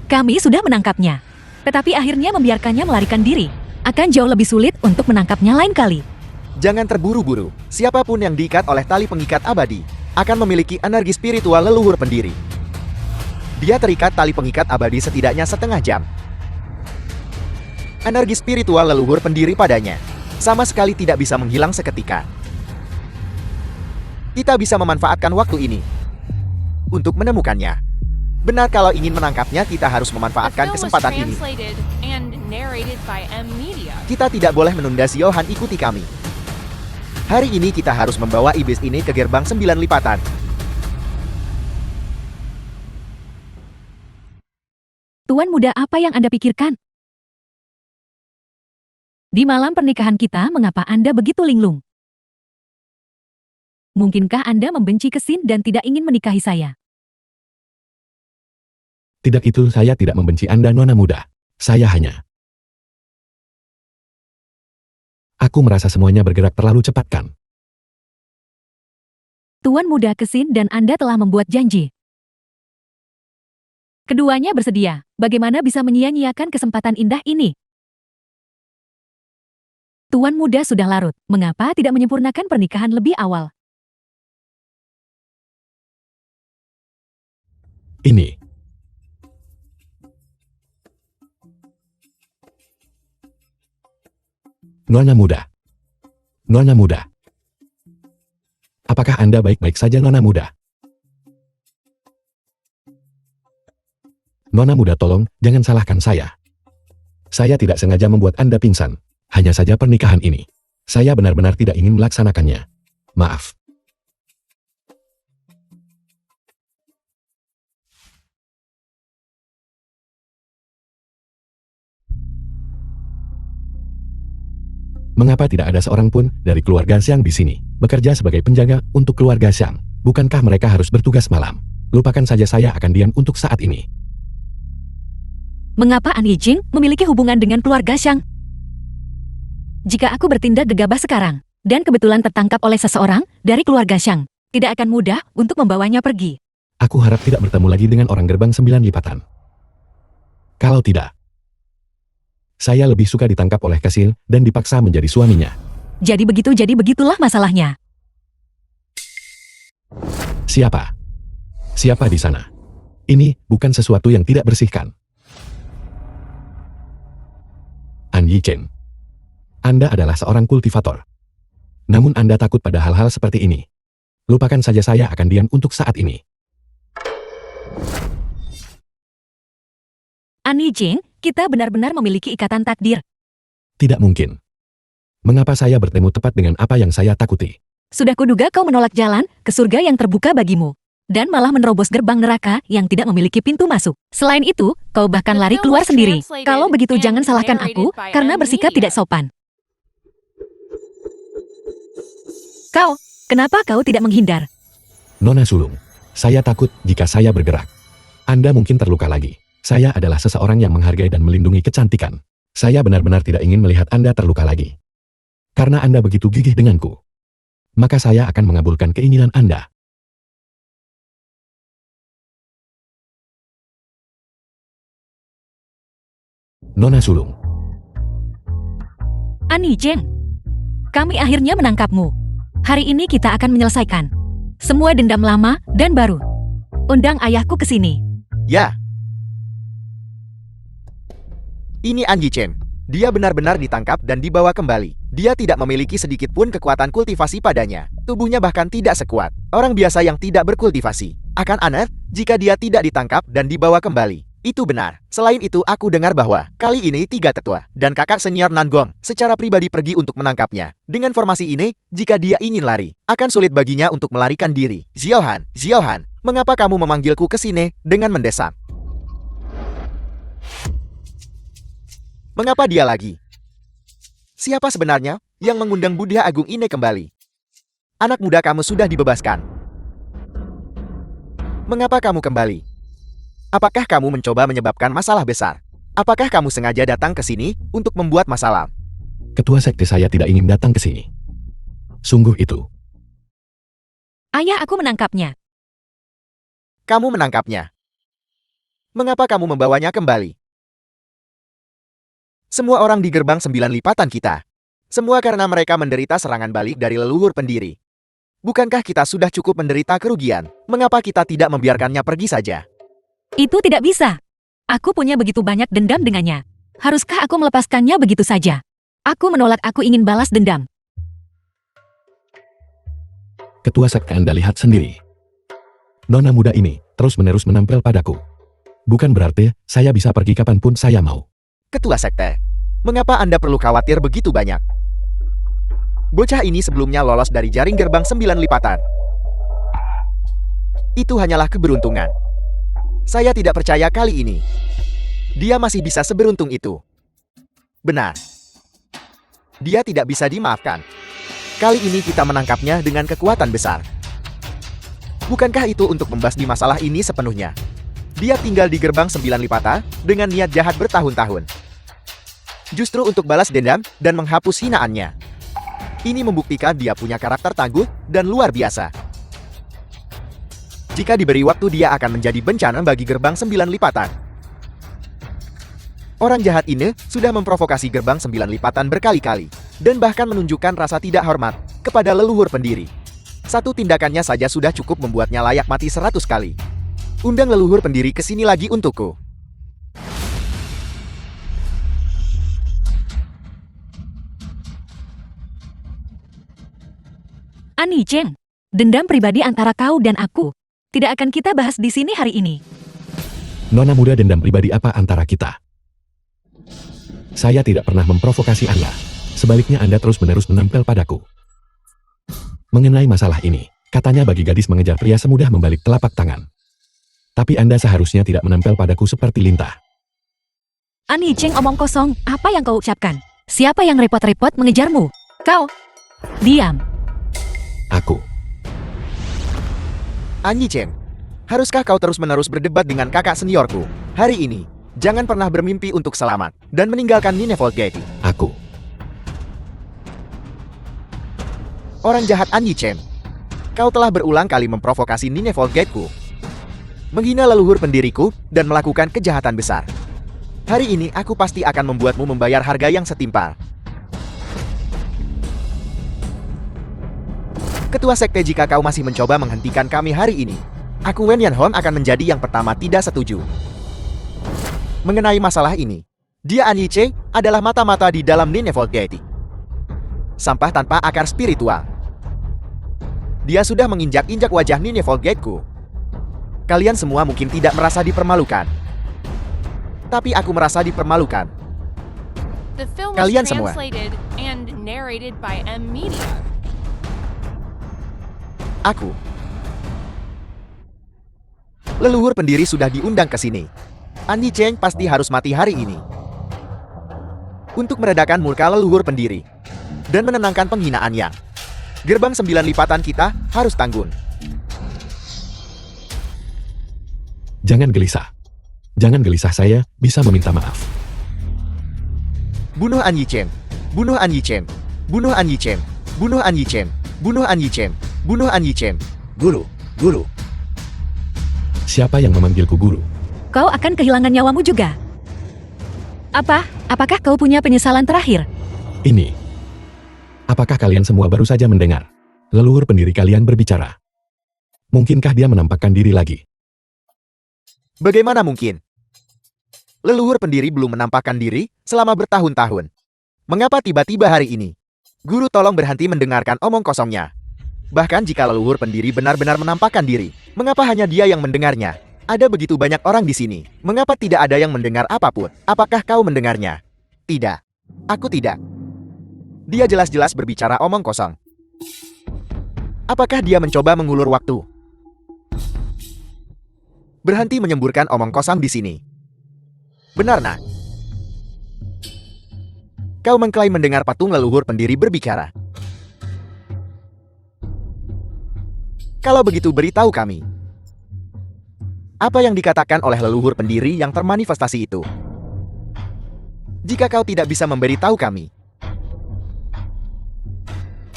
Kami sudah menangkapnya. Tetapi akhirnya membiarkannya melarikan diri. Akan jauh lebih sulit untuk menangkapnya lain kali. Jangan terburu-buru. Siapapun yang diikat oleh tali pengikat abadi akan memiliki energi spiritual leluhur pendiri. Dia terikat tali pengikat abadi setidaknya setengah jam. Energi spiritual leluhur pendiri padanya sama sekali tidak bisa menghilang seketika. Kita bisa memanfaatkan waktu ini untuk menemukannya. Benar, kalau ingin menangkapnya, kita harus The memanfaatkan film was kesempatan ini. translated and narrated by M Media. Kita tidak boleh menunda. Siohan, ikuti kami. Hari ini kita harus membawa iblis ini ke gerbang 9 lipatan. Tuan muda, apa yang Anda pikirkan? Di malam pernikahan kita, mengapa Anda begitu linglung? Mungkinkah Anda membenci Kesin dan tidak ingin menikahi saya? Tidak, itu saya tidak membenci Anda Nona muda. Saya hanya... Aku merasa semuanya bergerak terlalu cepat, kan? Tuan muda, Kesin dan Anda telah membuat janji. Keduanya bersedia. Bagaimana bisa menyia-nyiakan kesempatan indah ini? Tuan muda sudah larut. Mengapa tidak menyempurnakan pernikahan lebih awal? Ini. Nona muda. Nona muda. Apakah Anda baik-baik saja, Nona muda? Nona muda, tolong, jangan salahkan saya. Saya tidak sengaja membuat Anda pingsan. Hanya saja pernikahan ini. Saya benar-benar tidak ingin melaksanakannya. Maaf. Mengapa tidak ada seorang pun dari keluarga Xiang di sini, bekerja sebagai penjaga untuk keluarga Xiang? Bukankah mereka harus bertugas malam? Lupakan saja, saya akan diam untuk saat ini. Mengapa An Yijing memiliki hubungan dengan keluarga Xiang? Jika aku bertindak gegabah sekarang, dan kebetulan tertangkap oleh seseorang dari keluarga Xiang, tidak akan mudah untuk membawanya pergi. Aku harap tidak bertemu lagi dengan orang gerbang 9 lipatan. Kalau tidak, saya lebih suka ditangkap oleh Kesil dan dipaksa menjadi suaminya. Jadi begitulah masalahnya. Siapa? Siapa di sana? Ini bukan sesuatu yang tidak bersihkan. An Yichen, Anda adalah seorang kultivator. Namun Anda takut pada hal-hal seperti ini. Lupakan saja, saya akan diam untuk saat ini. An Yijing, kita benar-benar memiliki ikatan takdir. Tidak mungkin. Mengapa saya bertemu tepat dengan apa yang saya takuti? Sudah kuduga kau menolak jalan ke surga yang terbuka bagimu. Dan malah menerobos gerbang neraka yang tidak memiliki pintu masuk. Selain itu, kau bahkan lari keluar sendiri. Kalau begitu jangan salahkan aku, karena bersikap tidak sopan. Kenapa kau tidak menghindar? Nona sulung, saya takut jika saya bergerak. Anda mungkin terluka lagi. Saya adalah seseorang yang menghargai dan melindungi kecantikan. Saya benar-benar tidak ingin melihat Anda terluka lagi. Karena Anda begitu gigih denganku, maka saya akan mengabulkan keinginan Anda. Nona sulung. An Yijing, kami akhirnya menangkapmu. Hari ini kita akan menyelesaikan semua dendam lama dan baru. Undang ayahku ke sini. Ya. Ini An Yichen. Dia benar-benar ditangkap dan dibawa kembali. Dia tidak memiliki sedikit pun kekuatan kultivasi padanya. Tubuhnya bahkan tidak sekuat orang biasa yang tidak berkultivasi. Akan aneh jika dia tidak ditangkap dan dibawa kembali. Itu benar. Selain itu, aku dengar bahwa kali ini 3 tetua dan kakak senior Nangong secara pribadi pergi untuk menangkapnya. Dengan formasi ini, jika dia ingin lari, akan sulit baginya untuk melarikan diri. Xiaohan, mengapa kamu memanggilku ke sini dengan mendesak? Mengapa dia lagi? Siapa sebenarnya yang mengundang Buddha Agung ini kembali? Anak muda kamu sudah dibebaskan. Mengapa kamu kembali? Apakah kamu mencoba menyebabkan masalah besar? Apakah kamu sengaja datang ke sini untuk membuat masalah? Ketua sekte saya tidak ingin datang ke sini. Sungguh itu. Ayah, aku menangkapnya. Kamu menangkapnya. Mengapa kamu membawanya kembali? Semua orang di gerbang 9 lipatan kita. Semua karena mereka menderita serangan balik dari leluhur pendiri. Bukankah kita sudah cukup menderita kerugian? Mengapa kita tidak membiarkannya pergi saja? Itu tidak bisa. Aku punya begitu banyak dendam dengannya. Haruskah aku melepaskannya begitu saja? Aku menolak, aku ingin balas dendam. Ketua sekte, Anda lihat sendiri. Nona muda ini terus-menerus menampil padaku. Bukan berarti saya bisa pergi kapanpun saya mau. Ketua sekte, mengapa Anda perlu khawatir begitu banyak? Bocah ini sebelumnya lolos dari jaring gerbang 9 lipatan. Itu hanyalah keberuntungan. Saya tidak percaya kali ini dia masih bisa seberuntung itu. Benar. Dia tidak bisa dimaafkan. Kali ini kita menangkapnya dengan kekuatan besar. Bukankah itu untuk membasmi masalah ini sepenuhnya? Dia tinggal di gerbang 9 lipata dengan niat jahat bertahun-tahun. Justru untuk balas dendam dan menghapus hinaannya. Ini membuktikan dia punya karakter tangguh dan luar biasa. Jika diberi waktu, dia akan menjadi bencana bagi gerbang 9 lipatan. Orang jahat ini sudah memprovokasi gerbang 9 lipatan berkali-kali. dan bahkan menunjukkan rasa tidak hormat kepada leluhur pendiri. Satu tindakannya saja sudah cukup membuatnya layak mati 100 kali. Undang leluhur pendiri ke sini lagi untukku. An Yicheng, dendam pribadi antara kau dan aku. Tidak akan kita bahas di sini hari ini. Nona muda, dendam pribadi apa antara kita? Saya tidak pernah memprovokasi Anda. Sebaliknya Anda terus-menerus menempel padaku. Mengenai masalah ini, katanya bagi gadis mengejar pria semudah membalik telapak tangan. Tapi Anda seharusnya tidak menempel padaku seperti lintah. An Yicheng, omong kosong, apa yang kau ucapkan? Siapa yang repot-repot mengejarmu? Kau. Diam. Aku. An Yicheng, haruskah kau terus-menerus berdebat dengan kakak seniorku? Hari ini, jangan pernah bermimpi untuk selamat dan meninggalkan Ninevolt Gate. Aku. Orang jahat An Yicheng, kau telah berulang kali memprovokasi Ninevolt Gate-ku, menghina leluhur pendiriku, dan melakukan kejahatan besar. Hari ini aku pasti akan membuatmu membayar harga yang setimpal. Ketua Sekte, jika kau masih mencoba menghentikan kami hari ini, aku Wen Yanhong akan menjadi yang pertama tidak setuju. Mengenai masalah ini, dia An Yicheng adalah mata-mata di dalam Ninevolt Gate. Sampah tanpa akar spiritual. Dia sudah menginjak-injak wajah Ninevolt Gate-ku. Kalian semua mungkin tidak merasa dipermalukan. Tapi aku merasa dipermalukan. The film Kalian was semua. translated and narrated by M Media. Aku. Leluhur pendiri sudah diundang ke sini. An Yicheng pasti harus mati hari ini. Untuk meredakan murka leluhur pendiri dan menenangkan penghinaan yang gerbang 9 lipatan kita harus tanggung. Jangan gelisah. Jangan gelisah, saya bisa meminta maaf. Bunuh An Yicheng. Bunuh An Yicheng. Bunuh An Yicheng. Bunuh An Yicheng. Bunuh An Yicheng. Bunuh An Yicheng. Guru, guru. Siapa yang memanggilku guru? Kau akan kehilangan nyawamu juga. Apakah kau punya penyesalan terakhir? Ini. Apakah kalian semua baru saja mendengar leluhur pendiri kalian berbicara? Mungkinkah dia menampakkan diri lagi? Bagaimana mungkin? Leluhur pendiri belum menampakkan diri selama bertahun-tahun. Mengapa tiba-tiba hari ini? Guru, tolong berhenti mendengarkan omong kosongnya. Bahkan jika leluhur pendiri benar-benar menampakkan diri, mengapa hanya dia yang mendengarnya? Ada begitu banyak orang di sini. Mengapa tidak ada yang mendengar apapun? Apakah kau mendengarnya? Tidak. Aku tidak. Dia jelas-jelas berbicara omong kosong. Apakah dia mencoba mengulur waktu? Berhenti menyemburkan omong kosong di sini. Benar, nak? Kau mengklaim mendengar patung leluhur pendiri berbicara. Kalau begitu, beritahu kami. Apa yang dikatakan oleh leluhur pendiri yang termanifestasi itu? Jika kau tidak bisa memberitahu kami,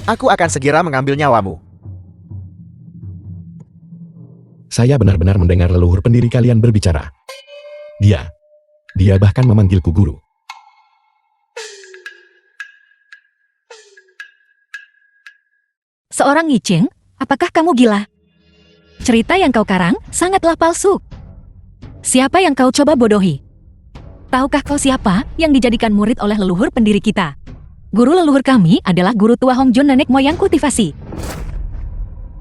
aku akan segera mengambil nyawamu. Saya benar-benar mendengar leluhur pendiri kalian berbicara. Dia bahkan memanggilku guru. Seorang Yicheng, apakah kamu gila? Cerita yang kau karang sangatlah palsu. Siapa yang kau coba bodohi? Tahukah kau siapa yang dijadikan murid oleh leluhur pendiri kita? Guru leluhur kami adalah guru tua Hong Jun, nenek moyang kultivasi.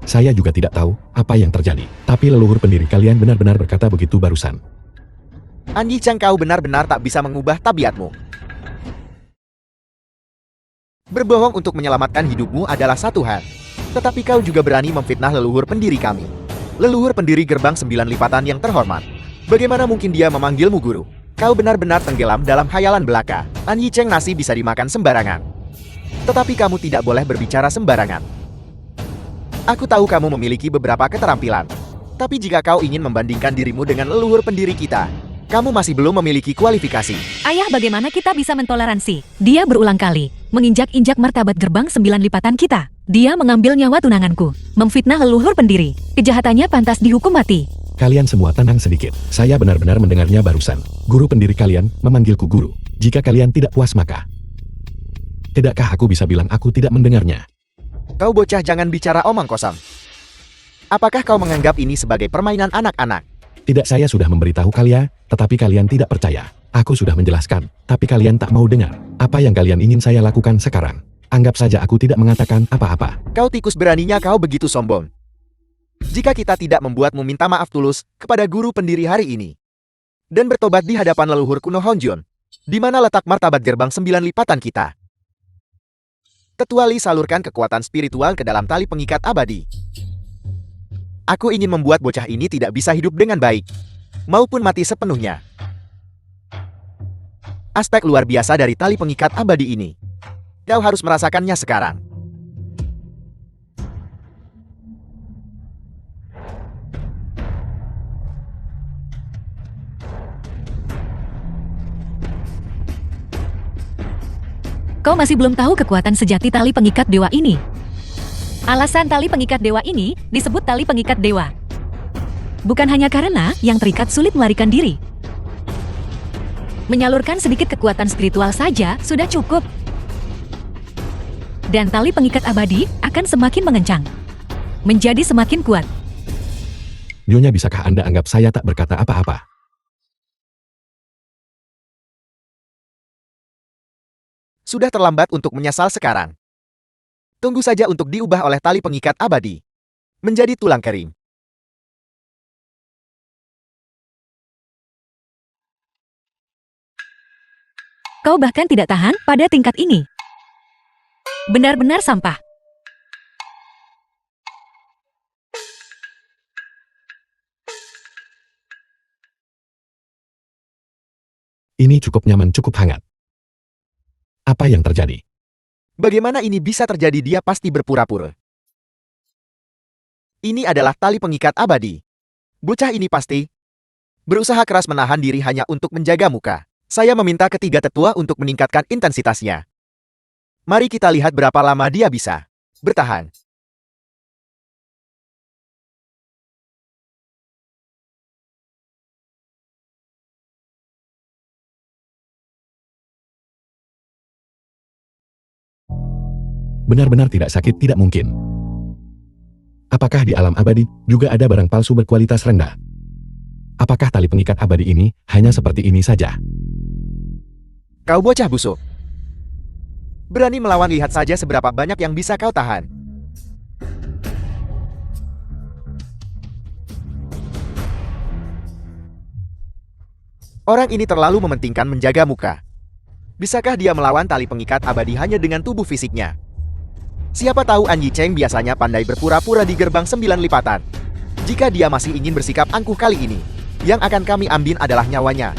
Saya juga tidak tahu apa yang terjadi. Tapi leluhur pendiri kalian benar-benar berkata begitu barusan. An Yicheng, kau benar-benar tak bisa mengubah tabiatmu. Berbohong untuk menyelamatkan hidupmu adalah satu hal. Tetapi kau juga berani memfitnah leluhur pendiri kami. Leluhur pendiri gerbang 9 lipatan yang terhormat. Bagaimana mungkin dia memanggilmu guru? Kau benar-benar tenggelam dalam khayalan belaka. An Yicheng, nasi bisa dimakan sembarangan. Tetapi kamu tidak boleh berbicara sembarangan. Aku tahu kamu memiliki beberapa keterampilan. Tapi jika kau ingin membandingkan dirimu dengan leluhur pendiri kita, kamu masih belum memiliki kualifikasi. Ayah, bagaimana kita bisa mentoleransi? Dia berulang kali menginjak-injak martabat gerbang 9 lipatan kita. Dia mengambil nyawa tunanganku, memfitnah leluhur pendiri. Kejahatannya pantas dihukum mati. Kalian semua tenang sedikit. Saya benar-benar mendengarnya barusan. Guru pendiri kalian memanggilku guru. Jika kalian tidak puas maka Tidakkah aku bisa bilang aku tidak mendengarnya? Kau bocah jangan bicara omong kosong. Apakah kau menganggap ini sebagai permainan anak-anak? Tidak, saya sudah memberitahu kalian, tetapi kalian tidak percaya. Aku sudah menjelaskan, tapi kalian tak mau dengar. Apa yang kalian ingin saya lakukan sekarang? Anggap saja aku tidak mengatakan apa-apa. Kau tikus, beraninya kau begitu sombong. Jika kita tidak membuatmu minta maaf tulus kepada guru pendiri hari ini, dan bertobat di hadapan leluhur kuno Hongjun, di mana letak martabat gerbang 9 lipatan kita? Tetua Li salurkan kekuatan spiritual ke dalam tali pengikat abadi. Aku ingin membuat bocah ini tidak bisa hidup dengan baik, maupun mati sepenuhnya. Aspek luar biasa dari tali pengikat abadi ini. Kau harus merasakannya sekarang. Kau masih belum tahu kekuatan sejati tali pengikat dewa ini. Alasan tali pengikat dewa ini disebut tali pengikat dewa. Bukan hanya karena yang terikat sulit melarikan diri. Menyalurkan sedikit kekuatan spiritual saja sudah cukup. Dan tali pengikat abadi akan semakin mengencang. Menjadi semakin kuat. Nyonya, bisakah Anda anggap saya tak berkata apa-apa? Sudah terlambat untuk menyesal sekarang. Tunggu saja untuk diubah oleh tali pengikat abadi menjadi tulang kering. Kau bahkan tidak tahan pada tingkat ini. Benar-benar sampah. Ini cukup nyaman, cukup hangat. Apa yang terjadi? Bagaimana ini bisa terjadi? Dia pasti berpura-pura. Ini adalah tali pengikat abadi. Bocah ini pasti berusaha keras menahan diri hanya untuk menjaga muka. Saya meminta ketiga tetua untuk meningkatkan intensitasnya. Mari kita lihat berapa lama dia bisa bertahan. Benar-benar tidak sakit, tidak mungkin. Apakah di alam abadi juga ada barang palsu berkualitas rendah? Apakah tali pengikat abadi ini hanya seperti ini saja? Kau bocah busuk. Berani melawan, lihat saja seberapa banyak yang bisa kau tahan. Orang ini terlalu mementingkan menjaga muka. Bisakah dia melawan tali pengikat abadi hanya dengan tubuh fisiknya? Siapa tahu An Yicheng biasanya pandai berpura-pura di gerbang 9 lipatan. Jika dia masih ingin bersikap angkuh kali ini, yang akan kami ambil adalah nyawanya.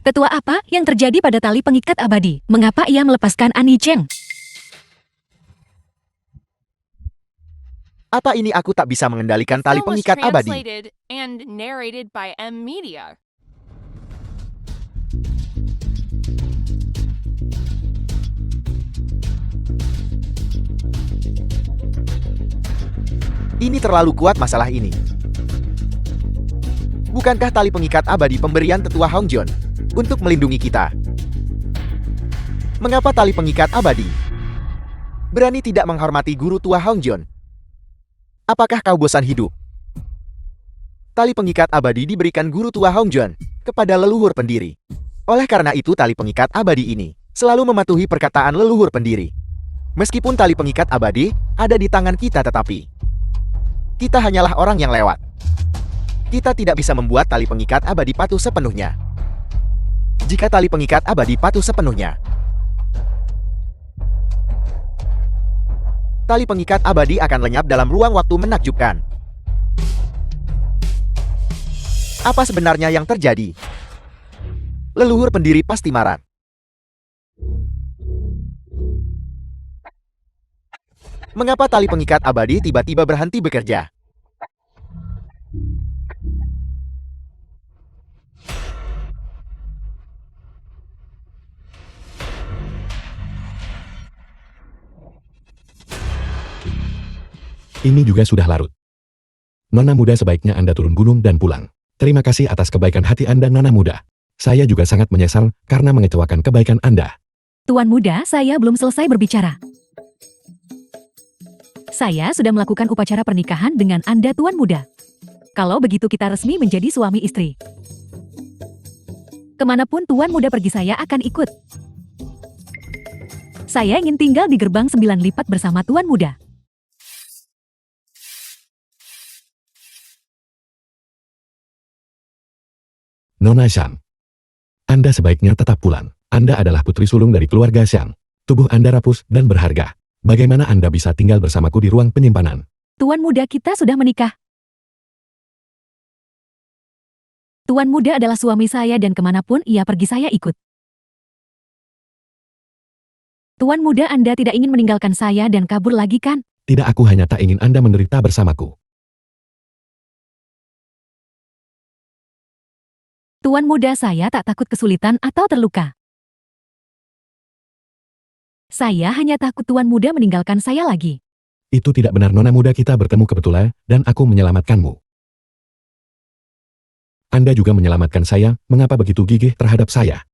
Tetua, apa yang terjadi pada tali pengikat abadi? Mengapa ia melepaskan An Yicheng? Apa ini aku tak bisa mengendalikan tali Film was pengikat abadi? translated and narrated by M Media. Ini terlalu kuat masalah ini. Bukankah tali pengikat abadi pemberian tetua Hongjun untuk melindungi kita? Mengapa tali pengikat abadi berani tidak menghormati guru tua Hongjun? Apakah kau bosan hidup? Tali pengikat abadi diberikan guru tua Hongjun kepada leluhur pendiri. Oleh karena itu tali pengikat abadi ini selalu mematuhi perkataan leluhur pendiri. Meskipun tali pengikat abadi ada di tangan kita, tetapi kita hanyalah orang yang lewat. Kita tidak bisa membuat tali pengikat abadi patuh sepenuhnya. Jika tali pengikat abadi patuh sepenuhnya, tali pengikat abadi akan lenyap dalam ruang waktu menakjubkan. Apa sebenarnya yang terjadi? Leluhur pendiri pasti marah. Mengapa tali pengikat abadi tiba-tiba berhenti bekerja? Ini juga sudah larut. Nona muda, sebaiknya Anda turun gunung dan pulang. Terima kasih atas kebaikan hati Anda, Nona Muda. Saya juga sangat menyesal karena mengecewakan kebaikan Anda. Tuan Muda, saya belum selesai berbicara. Saya sudah melakukan upacara pernikahan dengan Anda, Tuan Muda. Kalau begitu kita resmi menjadi suami istri. Kemanapun Tuan Muda pergi saya akan ikut. Saya ingin tinggal di gerbang 9 lipat bersama Tuan Muda. Nona Xiang, Anda sebaiknya tetap pulang. Anda adalah putri sulung dari keluarga Xiang. Tubuh Anda rapuh dan berharga. Bagaimana Anda bisa tinggal bersamaku di ruang penyimpanan? Tuan Muda, kita sudah menikah. Tuan Muda adalah suami saya dan kemanapun ia pergi saya ikut. Tuan Muda, Anda tidak ingin meninggalkan saya dan kabur lagi kan? Tidak, aku hanya tak ingin Anda menderita bersamaku. Tuan Muda, saya tak takut kesulitan atau terluka. Saya hanya takut Tuan Muda meninggalkan saya lagi. Itu tidak benar, Nona Muda, kita bertemu kebetulan dan aku menyelamatkanmu. Anda juga menyelamatkan saya, mengapa begitu gigih terhadap saya?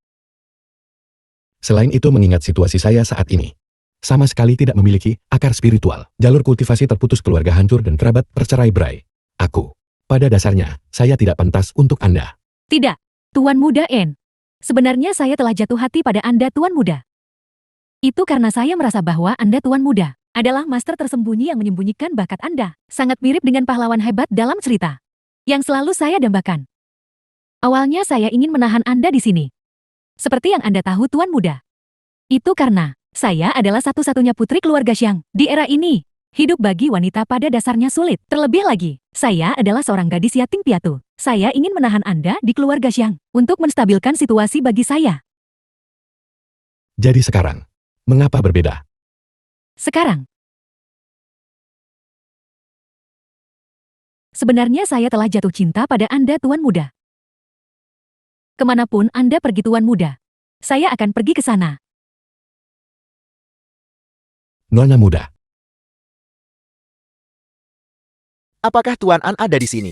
Selain itu mengingat situasi saya saat ini. Sama sekali tidak memiliki akar spiritual. Jalur kultivasi terputus, keluarga hancur dan kerabat tercerai-berai. Pada dasarnya, saya tidak pantas untuk Anda. Tidak, Tuan Muda N. Sebenarnya saya telah jatuh hati pada Anda, Tuan Muda. Itu karena saya merasa bahwa Anda, Tuan Muda, adalah master tersembunyi yang menyembunyikan bakat Anda. Sangat mirip dengan pahlawan hebat dalam cerita yang selalu saya dambakan. Awalnya saya ingin menahan Anda di sini. Seperti yang Anda tahu, Tuan Muda. Itu karena saya adalah satu-satunya putri keluarga Xiang. Di era ini, hidup bagi wanita pada dasarnya sulit. Terlebih lagi, saya adalah seorang gadis yatim piatu. Saya ingin menahan Anda di keluarga Xiang untuk menstabilkan situasi bagi saya. Jadi sekarang, mengapa berbeda? Sekarang, sebenarnya saya telah jatuh cinta pada Anda, Tuan Muda. Kemanapun Anda pergi, Tuan Muda, saya akan pergi ke sana. Nona Muda, Apakah Tuan An ada di sini?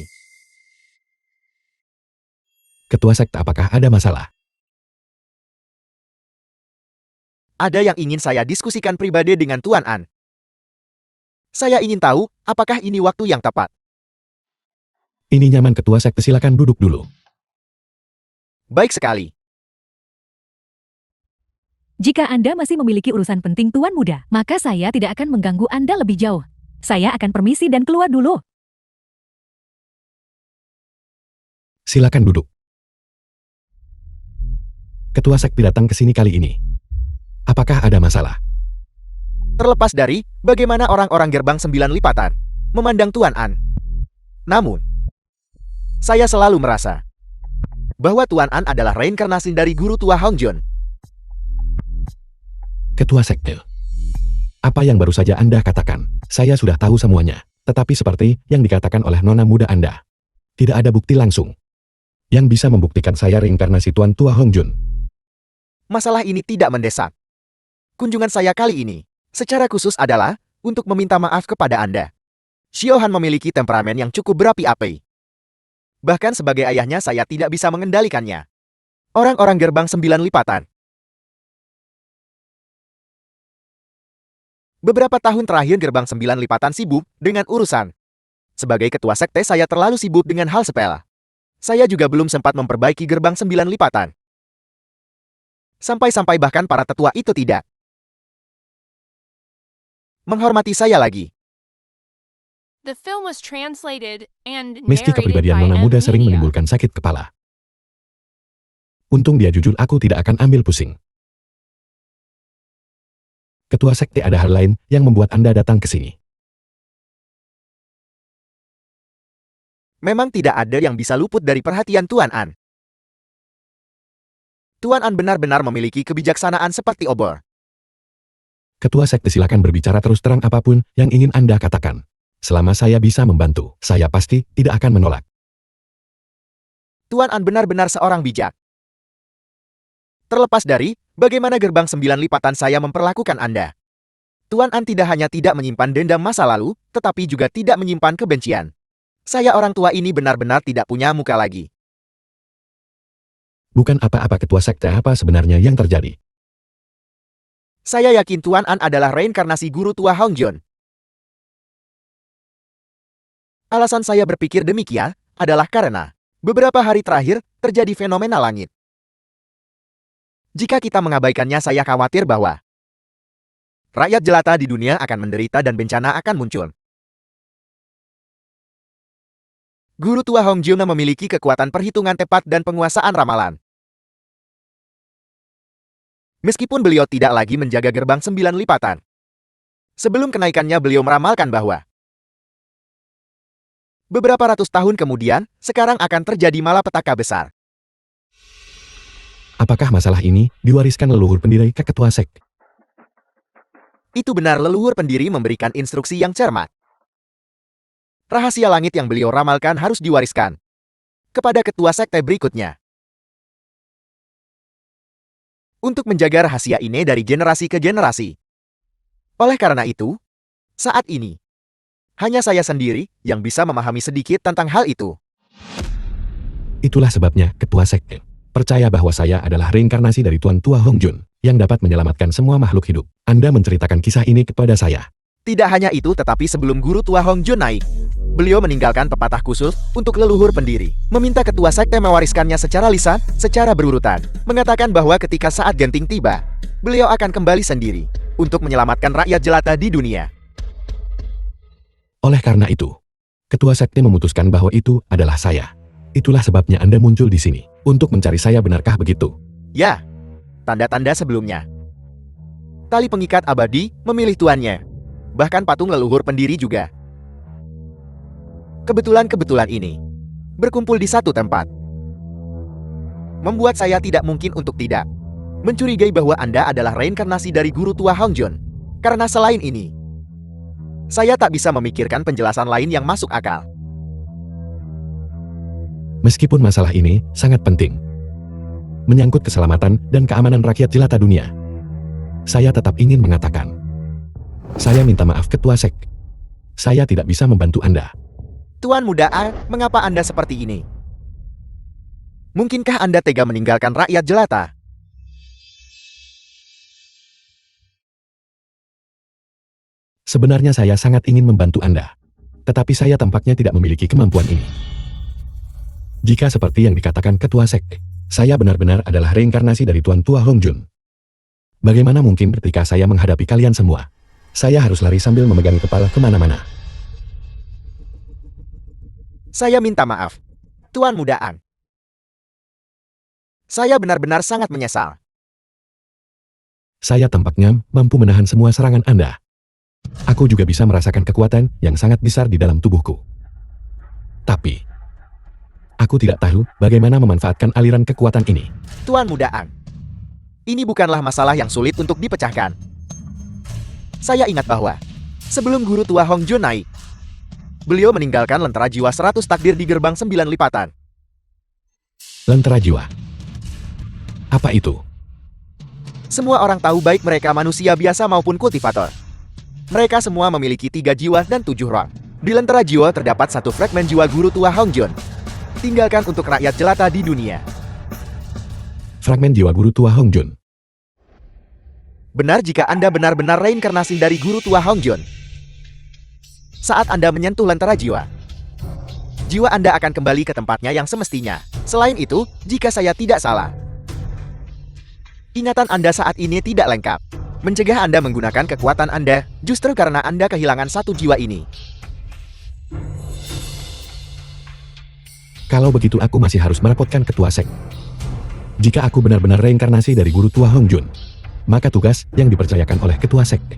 Ketua Sekte, apakah ada masalah? Ada yang ingin saya diskusikan pribadi dengan Tuan An. Saya ingin tahu, apakah ini waktu yang tepat? Ini nyaman, Ketua Sekte, silakan duduk dulu. Baik sekali. Jika Anda masih memiliki urusan penting, Tuan Muda, maka saya tidak akan mengganggu Anda lebih jauh. Saya akan permisi dan keluar dulu. Silakan duduk. Ketua Sekte datang ke sini kali ini. Apakah ada masalah? Terlepas dari bagaimana orang-orang gerbang 9 lipatan memandang Tuan An. Namun, saya selalu merasa bahwa Tuan An adalah reinkarnasi dari guru tua Hong Jun. Ketua Sekte, apa yang baru saja Anda katakan? Saya sudah tahu semuanya. Tetapi seperti yang dikatakan oleh Nona Muda Anda, tidak ada bukti langsung yang bisa membuktikan saya reinkarnasi Tuan Tua Hong Jun. Masalah ini tidak mendesak. Kunjungan saya kali ini secara khusus adalah untuk meminta maaf kepada Anda. Xiaohan memiliki temperamen yang cukup berapi-api. Bahkan sebagai ayahnya saya tidak bisa mengendalikannya. Orang-orang gerbang 9 lipatan. Beberapa tahun terakhir gerbang 9 lipatan sibuk dengan urusan. Sebagai ketua sekte saya terlalu sibuk dengan hal sepele. Saya juga belum sempat memperbaiki gerbang 9 lipatan. Sampai-sampai bahkan para tetua itu tidak menghormati saya lagi. The film was translated and Mistik narrated kepribadian by Nona M Muda sering Media. menimbulkan sakit kepala. Untung dia jujur, aku tidak akan ambil pusing. Ketua Sekte, ada hal lain yang membuat Anda datang ke sini. Memang tidak ada yang bisa luput dari perhatian Tuan An. Tuan An benar-benar memiliki kebijaksanaan seperti obor. Ketua Sekte, silakan berbicara terus terang apapun yang ingin Anda katakan. Selama saya bisa membantu, saya pasti tidak akan menolak. Tuan An benar-benar seorang bijak. Terlepas dari bagaimana gerbang 9 lipatan saya memperlakukan Anda, Tuan An tidak hanya tidak menyimpan dendam masa lalu, tetapi juga tidak menyimpan kebencian. Saya orang tua ini benar-benar tidak punya muka lagi. Bukan apa-apa ketua sekte, apa sebenarnya yang terjadi? Saya yakin Tuan An adalah reinkarnasi guru tua Hong Jun. Alasan saya berpikir demikian adalah karena beberapa hari terakhir terjadi fenomena langit. Jika kita mengabaikannya, saya khawatir bahwa rakyat jelata di dunia akan menderita dan bencana akan muncul. Guru tua Hong Jun memiliki kekuatan perhitungan tepat dan penguasaan ramalan. Meskipun beliau tidak lagi menjaga gerbang 9 lipatan. Sebelum kenaikannya beliau meramalkan bahwa beberapa ratus tahun kemudian, sekarang akan terjadi malapetaka besar. Apakah masalah ini diwariskan leluhur pendiri ke ketua sekte? Itu benar, leluhur pendiri memberikan instruksi yang cermat. Rahasia langit yang beliau ramalkan harus diwariskan kepada ketua sekte berikutnya. Untuk menjaga rahasia ini dari generasi ke generasi. Oleh karena itu, saat ini, hanya saya sendiri yang bisa memahami sedikit tentang hal itu. Itulah sebabnya ketua sekte percaya bahwa saya adalah reinkarnasi dari Tuan Tua Hong Jun yang dapat menyelamatkan semua makhluk hidup. Anda menceritakan kisah ini kepada saya. Tidak hanya itu, tetapi sebelum guru tua Hong Jun naik, beliau meninggalkan pepatah khusus untuk leluhur pendiri, meminta ketua sekte mewariskannya secara lisan, secara berurutan, mengatakan bahwa ketika saat genting tiba, beliau akan kembali sendiri untuk menyelamatkan rakyat jelata di dunia. Oleh karena itu, ketua sekte memutuskan bahwa itu adalah saya. Itulah sebabnya Anda muncul di sini untuk mencari saya, benarkah begitu? Ya, tanda-tanda sebelumnya. Tali pengikat abadi memilih tuannya. Bahkan patung leluhur pendiri juga. Kebetulan ini berkumpul di satu tempat. Membuat saya tidak mungkin untuk tidak mencurigai bahwa Anda adalah reinkarnasi dari guru tua Hong Jun. Karena selain ini, saya tak bisa memikirkan penjelasan lain yang masuk akal. Meskipun masalah ini sangat penting, menyangkut keselamatan dan keamanan rakyat jelata dunia, saya tetap ingin mengatakan, saya minta maaf ketua sekte. Saya tidak bisa membantu Anda. Tuan Muda A, mengapa Anda seperti ini? Mungkinkah Anda tega meninggalkan rakyat jelata? Sebenarnya saya sangat ingin membantu Anda. Tetapi saya tampaknya tidak memiliki kemampuan ini. Jika seperti yang dikatakan ketua sekte, saya benar-benar adalah reinkarnasi dari Tuan Tua Hong Jun. Bagaimana mungkin ketika saya menghadapi kalian semua, saya harus lari sambil memegang kepala kemana-mana? Saya minta maaf, Tuan Muda An. Saya benar-benar sangat menyesal. Saya tampaknya mampu menahan semua serangan Anda. Aku juga bisa merasakan kekuatan yang sangat besar di dalam tubuhku. Tapi, aku tidak tahu bagaimana memanfaatkan aliran kekuatan ini. Tuan Muda An, ini bukanlah masalah yang sulit untuk dipecahkan. Saya ingat bahwa sebelum guru tua Hong Jun naik, beliau meninggalkan lentera jiwa 100 takdir di gerbang 9 lipatan. Lentera jiwa? Apa itu? Semua orang tahu, baik mereka manusia biasa maupun kultivator. Mereka semua memiliki 3 jiwa dan 7 roh. Di lentera jiwa terdapat 1 fragmen jiwa guru tua Hong Jun. Tinggalkan untuk rakyat jelata di dunia. Fragmen jiwa guru tua Hong Jun. Benar jika Anda benar-benar reinkarnasi dari guru tua Hong Jun. Saat Anda menyentuh lentera jiwa, jiwa Anda akan kembali ke tempatnya yang semestinya. Selain itu, jika saya tidak salah, ingatan Anda saat ini tidak lengkap. Mencegah Anda menggunakan kekuatan Anda, justru karena Anda kehilangan 1 jiwa ini. Kalau begitu aku masih harus merepotkan ketua sekte. Jika aku benar-benar reinkarnasi dari guru tua Hong Jun, maka tugas yang dipercayakan oleh ketua sekte,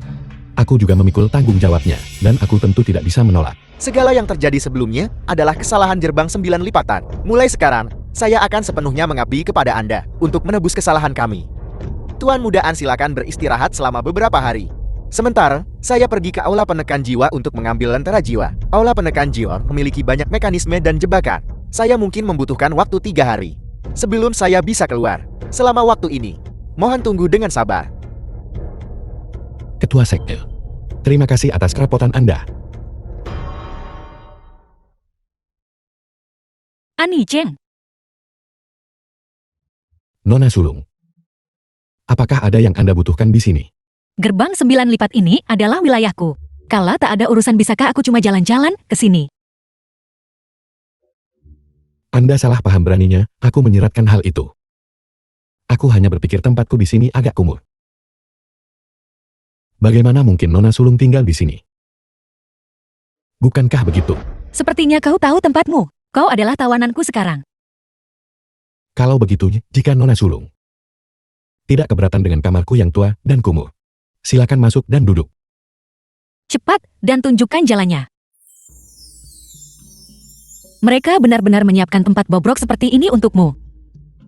aku juga memikul tanggung jawabnya, dan aku tentu tidak bisa menolak. Segala yang terjadi sebelumnya adalah kesalahan gerbang 9 lipatan. Mulai sekarang, saya akan sepenuhnya mengabdi kepada Anda untuk menebus kesalahan kami. Tuan Muda An, silakan beristirahat selama beberapa hari. Sementara, saya pergi ke aula penekan jiwa untuk mengambil lentera jiwa. Aula penekan jiwa memiliki banyak mekanisme dan jebakan. Saya mungkin membutuhkan waktu 3 hari sebelum saya bisa keluar. Selama waktu ini, mohon tunggu dengan sabar. Ketua sekte, terima kasih atas kerepotan Anda. Ani Cheng, Nona Sulung. Apakah ada yang Anda butuhkan di sini? gerbang 9 lipat ini adalah wilayahku. Kalau tak ada urusan bisakah aku cuma jalan-jalan ke sini? Anda salah paham beraninya, aku menyiratkan hal itu. Aku hanya berpikir tempatku di sini agak kumuh. Bagaimana mungkin Nona Sulung tinggal di sini? Bukankah begitu? Sepertinya kau tahu tempatmu. Kau adalah tawananku sekarang. Kalau begitu, jika Nona Sulung tidak keberatan dengan kamarku yang tua dan kumuh, silakan masuk dan duduk. Cepat dan tunjukkan jalannya. Mereka benar-benar menyiapkan tempat bobrok seperti ini untukmu.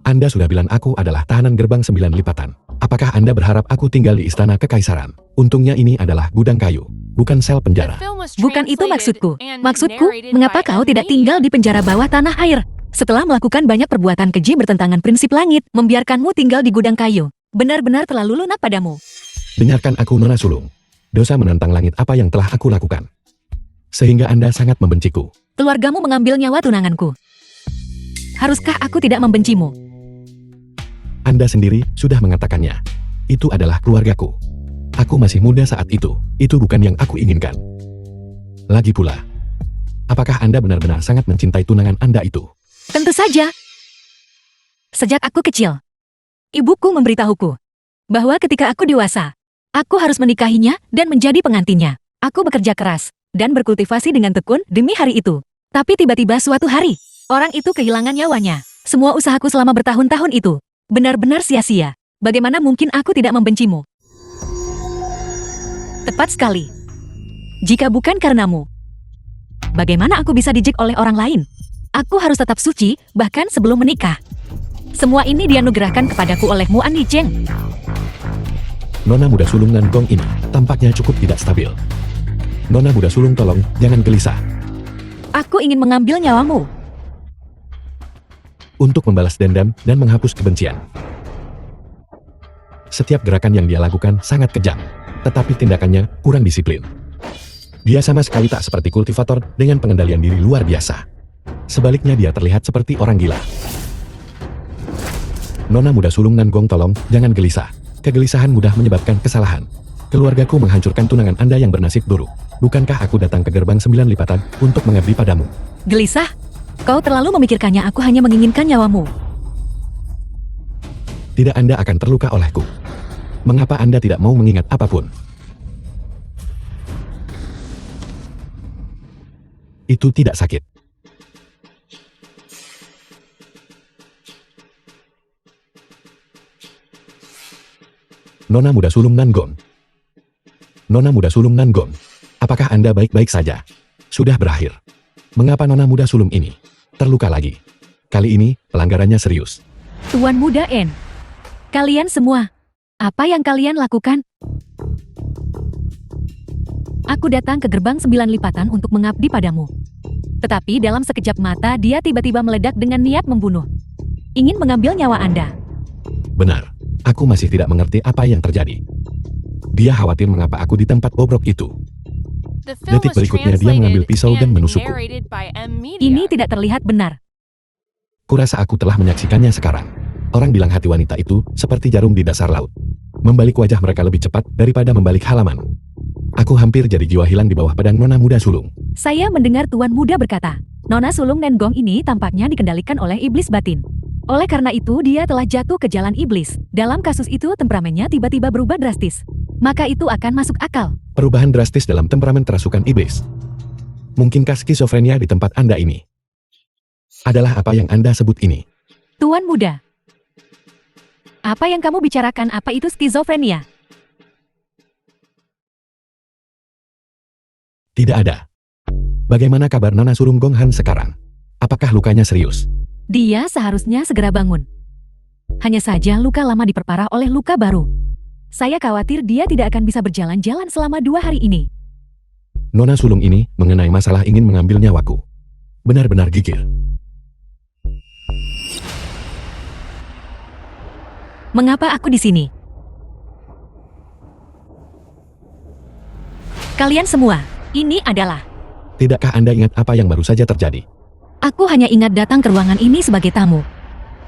Anda sudah bilang aku adalah tahanan gerbang 9 lipatan. Apakah Anda berharap aku tinggal di istana kekaisaran? Untungnya ini adalah gudang kayu, bukan sel The penjara. film was Bukan itu translated maksudku. and Maksudku, narrated mengapa by kau tidak Media. tinggal di penjara bawah tanah air? Setelah melakukan banyak perbuatan keji bertentangan prinsip langit, membiarkanmu tinggal di gudang kayu. Benar-benar terlalu lunak padamu. Dengarkan aku Nona Sulung. Dosa menantang langit apa yang telah aku lakukan. Sehingga Anda sangat membenciku. Keluargamu mengambil nyawa tunanganku. Haruskah aku tidak membencimu? Anda sendiri sudah mengatakannya. Itu adalah keluargaku. Aku masih muda saat itu. Itu bukan yang aku inginkan. Lagi pula, apakah Anda benar-benar sangat mencintai tunangan Anda itu? Tentu saja. Sejak aku kecil, ibuku memberitahuku bahwa ketika aku dewasa, aku harus menikahinya dan menjadi pengantinnya. Aku bekerja keras dan berkultivasi dengan tekun demi hari itu. Tapi tiba-tiba suatu hari, orang itu kehilangan nyawanya. Semua usahaku selama bertahun-tahun itu benar-benar sia-sia. Bagaimana mungkin aku tidak membencimu? Tepat sekali. Jika bukan karenamu, bagaimana aku bisa dijek oleh orang lain? Aku harus tetap suci, bahkan sebelum menikah. Semua ini dianugerahkan kepadaku oleh Mu Ani Cheng. Nona muda sulung Nan Gong ini tampaknya cukup tidak stabil. Nona muda sulung tolong, jangan gelisah. Aku ingin mengambil nyawamu. Untuk membalas dendam dan menghapus kebencian. Setiap gerakan yang dia lakukan sangat kejam, tetapi tindakannya kurang disiplin. Dia sama sekali tak seperti kultivator dengan pengendalian diri luar biasa. Sebaliknya dia terlihat seperti orang gila. Nona muda sulung Nan Gong tolong, jangan gelisah. Kegelisahan mudah menyebabkan kesalahan. Keluargaku menghancurkan tunangan Anda yang bernasib buruk. Bukankah aku datang ke gerbang 9 lipatan untuk mengabdi padamu? Gelisah? Kau terlalu memikirkannya, aku hanya menginginkan nyawamu. Tidak, Anda akan terluka olehku. Mengapa Anda tidak mau mengingat apapun? Itu tidak sakit. Nona muda sulung Nan Gong. Nona muda sulung Nan Gong. Apakah Anda baik-baik saja? Sudah berakhir. Mengapa Nona muda sulung ini terluka lagi? Kali ini pelanggarannya serius. Tuan Muda En. Kalian semua, apa yang kalian lakukan? Aku datang ke gerbang 9 lipatan untuk mengabdi padamu. Tetapi dalam sekejap mata dia tiba-tiba meledak dengan niat membunuh. Ingin mengambil nyawa Anda. Benar. Aku masih tidak mengerti apa yang terjadi. Dia khawatir mengapa aku di tempat bobrok itu. The film Detik was berikutnya dia mengambil translated pisau dan and menusukku. narrated by Media. Ini tidak terlihat benar. Kurasa aku telah menyaksikannya sekarang. Orang bilang hati wanita itu seperti jarum di dasar laut. Membalik wajah mereka lebih cepat daripada membalik halaman. Aku hampir jadi jiwa hilang di bawah pedang Nona muda sulung. Saya mendengar Tuan Muda berkata, Nona sulung Nan Gong ini tampaknya dikendalikan oleh iblis batin. Oleh karena itu dia telah jatuh ke jalan iblis. Dalam kasus itu temperamennya tiba-tiba berubah drastis. Maka itu akan masuk akal. Perubahan drastis dalam temperamen kerasukan iblis. Mungkinkah skizofrenia di tempat Anda ini adalah apa yang Anda sebut ini? Tuan Muda, apa yang kamu bicarakan, apa itu skizofrenia? Tidak ada. Bagaimana kabar Nona Sulung Gong Han sekarang? Apakah lukanya serius? Dia seharusnya segera bangun. Hanya saja luka lama diperparah oleh luka baru. Saya khawatir dia tidak akan bisa berjalan-jalan selama 2 hari ini. Nona Sulung ini mengenai masalah ingin mengambil nyawaku. Benar-benar gigil. Mengapa aku di sini? Kalian semua, ini adalah... Tidakkah Anda ingat apa yang baru saja terjadi? Aku hanya ingat datang ke ruangan ini sebagai tamu.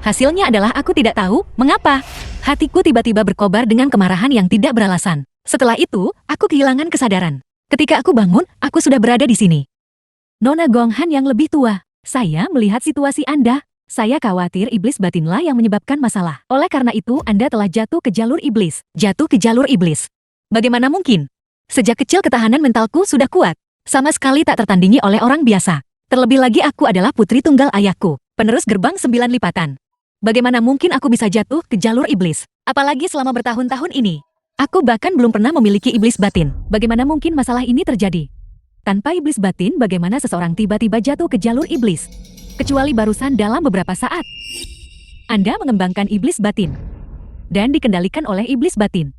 Hasilnya adalah aku tidak tahu mengapa. Hatiku tiba-tiba berkobar dengan kemarahan yang tidak beralasan. Setelah itu, aku kehilangan kesadaran. Ketika aku bangun, aku sudah berada di sini. Nona Gonghan yang lebih tua, saya melihat situasi Anda. Saya khawatir iblis batinlah yang menyebabkan masalah. Oleh karena itu, Anda telah jatuh ke jalur iblis. Jatuh ke jalur iblis. Bagaimana mungkin? Sejak kecil ketahanan mentalku sudah kuat. Sama sekali tak tertandingi oleh orang biasa. Terlebih lagi aku adalah putri tunggal ayahku, penerus gerbang 9 lipatan. Bagaimana mungkin aku bisa jatuh ke jalur iblis? Apalagi selama bertahun-tahun ini. Aku bahkan belum pernah memiliki iblis batin. Bagaimana mungkin masalah ini terjadi? Tanpa iblis batin, bagaimana seseorang tiba-tiba jatuh ke jalur iblis? Kecuali barusan dalam beberapa saat. Anda mengembangkan iblis batin. Dan dikendalikan oleh iblis batin.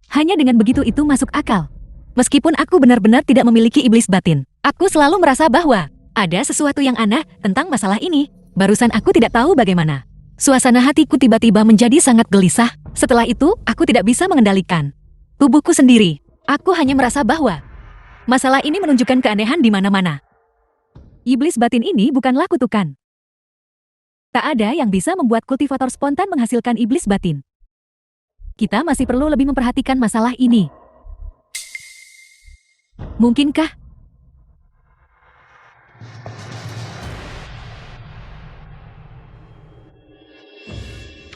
Hanya dengan begitu itu masuk akal. Meskipun aku benar-benar tidak memiliki iblis batin, aku selalu merasa bahwa ada sesuatu yang aneh tentang masalah ini. Barusan aku tidak tahu bagaimana. Suasana hatiku tiba-tiba menjadi sangat gelisah. Setelah itu, aku tidak bisa mengendalikan tubuhku sendiri. Aku hanya merasa bahwa masalah ini menunjukkan keanehan di mana-mana. Iblis batin ini bukanlah kutukan. Tak ada yang bisa membuat kultivator spontan menghasilkan iblis batin. Kita masih perlu lebih memperhatikan masalah ini. Mungkinkah?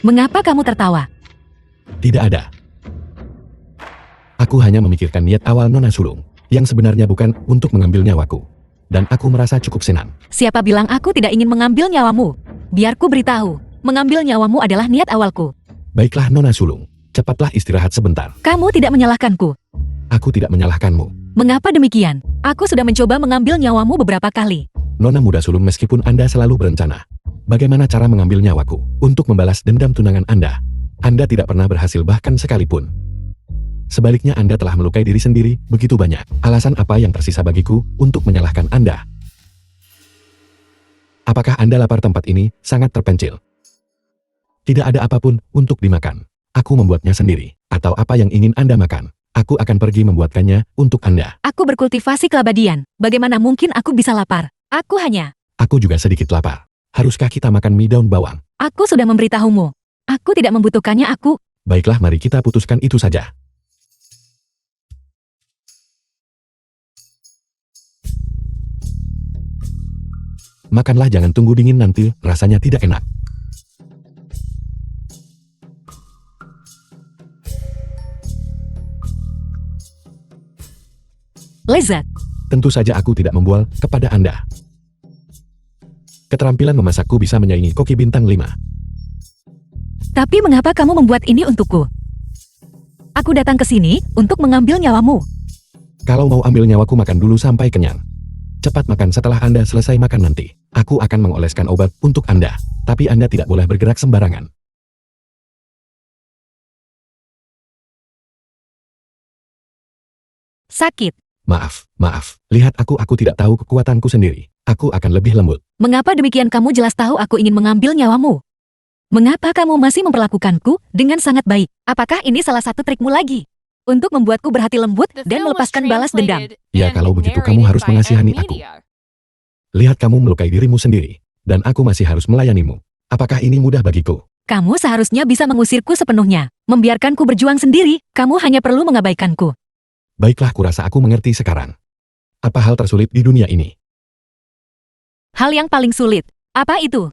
Mengapa kamu tertawa? Tidak ada. Aku hanya memikirkan niat awal Nona Sulung, yang sebenarnya bukan untuk mengambil nyawaku. Dan aku merasa cukup senang. Siapa bilang aku tidak ingin mengambil nyawamu? Biar ku beritahu, mengambil nyawamu adalah niat awalku. Baiklah Nona Sulung, cepatlah istirahat sebentar. Kamu tidak menyalahkanku. Aku tidak menyalahkanmu. Mengapa demikian? Aku sudah mencoba mengambil nyawamu beberapa kali. Nona muda sulung, meskipun Anda selalu berencana bagaimana cara mengambil nyawaku untuk membalas dendam tunangan Anda tidak pernah berhasil bahkan sekalipun. Sebaliknya Anda telah melukai diri sendiri begitu banyak. Alasan apa yang tersisa bagiku untuk menyalahkan Anda? Apakah Anda lapar? Tempat ini sangat terpencil. Tidak ada apapun untuk dimakan. Aku membuatnya sendiri. Atau apa yang ingin Anda makan? Aku akan pergi membuatkannya untuk Anda. Aku berkultivasi keabadian. Bagaimana mungkin aku bisa lapar? Aku juga sedikit lapar. Haruskah kita makan mie daun bawang? Aku sudah memberitahumu. Aku tidak membutuhkannya. Baiklah, mari kita putuskan itu saja. Makanlah, jangan tunggu dingin nanti, rasanya tidak enak. Lezat. Tentu saja aku tidak membual kepada Anda. Keterampilan memasakku bisa menyaingi koki bintang 5. Tapi mengapa kamu membuat ini untukku? Aku datang ke sini untuk mengambil nyawamu. Kalau mau ambil nyawaku, makan dulu sampai kenyang. Cepat makan, setelah Anda selesai makan nanti, aku akan mengoleskan obat untuk Anda. Tapi Anda tidak boleh bergerak sembarangan. Sakit. Maaf. Lihat aku tidak tahu kekuatanku sendiri. Aku akan lebih lembut. Mengapa demikian? Kamu jelas tahu aku ingin mengambil nyawamu. Mengapa kamu masih memperlakukanku dengan sangat baik? Apakah ini salah satu trikmu lagi? Untuk membuatku berhati lembut The dan film was melepaskan balas dendam. translated Ya, and kalau begitu kamu narrated harus by mengasihani M aku. Media. Lihat kamu melukai dirimu sendiri. Dan aku masih harus melayanimu. Apakah ini mudah bagiku? Kamu seharusnya bisa mengusirku sepenuhnya. Membiarkanku berjuang sendiri. Kamu hanya perlu mengabaikanku. Baiklah, kurasa aku mengerti sekarang. Apa hal tersulit di dunia ini? Hal yang paling sulit. Apa itu?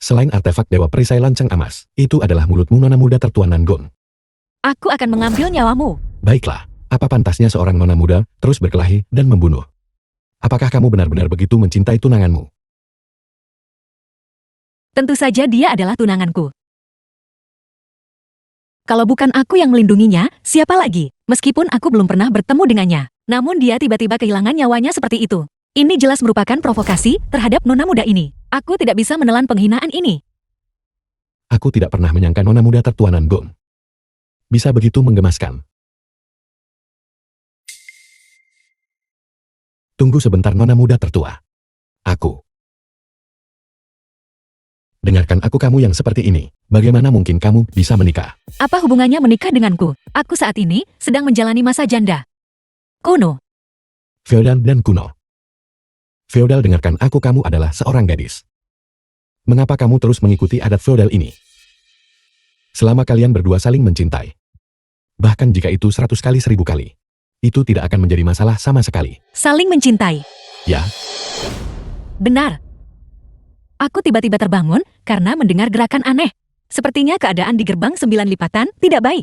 Selain artefak Dewa Perisai Lancang Emas, itu adalah mulutmu, Nona muda tertua Nanggung. Aku akan mengambil nyawamu. Baiklah, apa pantasnya seorang nona muda terus berkelahi dan membunuh? Apakah kamu benar-benar begitu mencintai tunanganmu? Tentu saja dia adalah tunanganku. Kalau bukan aku yang melindunginya, siapa lagi? Meskipun aku belum pernah bertemu dengannya. Namun dia tiba-tiba kehilangan nyawanya seperti itu. Ini jelas merupakan provokasi terhadap nona muda ini. Aku tidak bisa menelan penghinaan ini. Aku tidak pernah menyangka nona muda tertua Nanggung bisa begitu menggemaskan. Tunggu sebentar, nona muda tertua. Dengarkan aku, kamu yang seperti ini. Bagaimana mungkin kamu bisa menikah? Apa hubungannya menikah denganku? Aku saat ini sedang menjalani masa janda. Kuno. Feodal dan kuno. Feodal, dengarkan aku, kamu adalah seorang gadis. Mengapa kamu terus mengikuti adat feodal ini? Selama kalian berdua saling mencintai. Bahkan jika itu 100 kali 1000 kali. Itu tidak akan menjadi masalah sama sekali. Saling mencintai. Ya, Benar. Aku tiba-tiba terbangun karena mendengar gerakan aneh. Sepertinya keadaan di gerbang 9 lipatan tidak baik.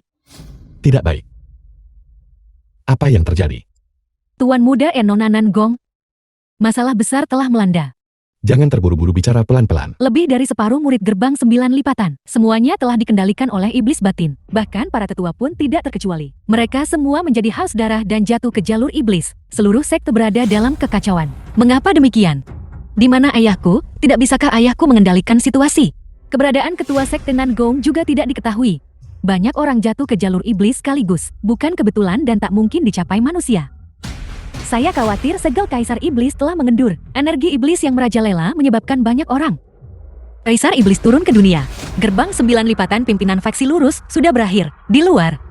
tidak baik. Apa yang terjadi? Tuan Muda Enonanan Gong. Masalah besar telah melanda. Jangan terburu-buru bicara, pelan-pelan. Lebih dari separuh murid gerbang 9 lipatan. Semuanya telah dikendalikan oleh iblis batin. Bahkan para tetua pun tidak terkecuali. Mereka semua menjadi haus darah dan jatuh ke jalur iblis. Seluruh sekte berada dalam kekacauan. Mengapa demikian? Di mana ayahku? Tidak bisakah ayahku mengendalikan situasi? Keberadaan ketua sekte Nan Gong juga tidak diketahui. Banyak orang jatuh ke jalur iblis sekaligus. Bukan kebetulan dan tak mungkin dicapai manusia. Saya khawatir segel Kaisar Iblis telah mengendur. Energi iblis yang merajalela menyebabkan banyak orang. Kaisar Iblis turun ke dunia. Gerbang 9 lipatan pimpinan faksi lurus sudah berakhir. Di luar,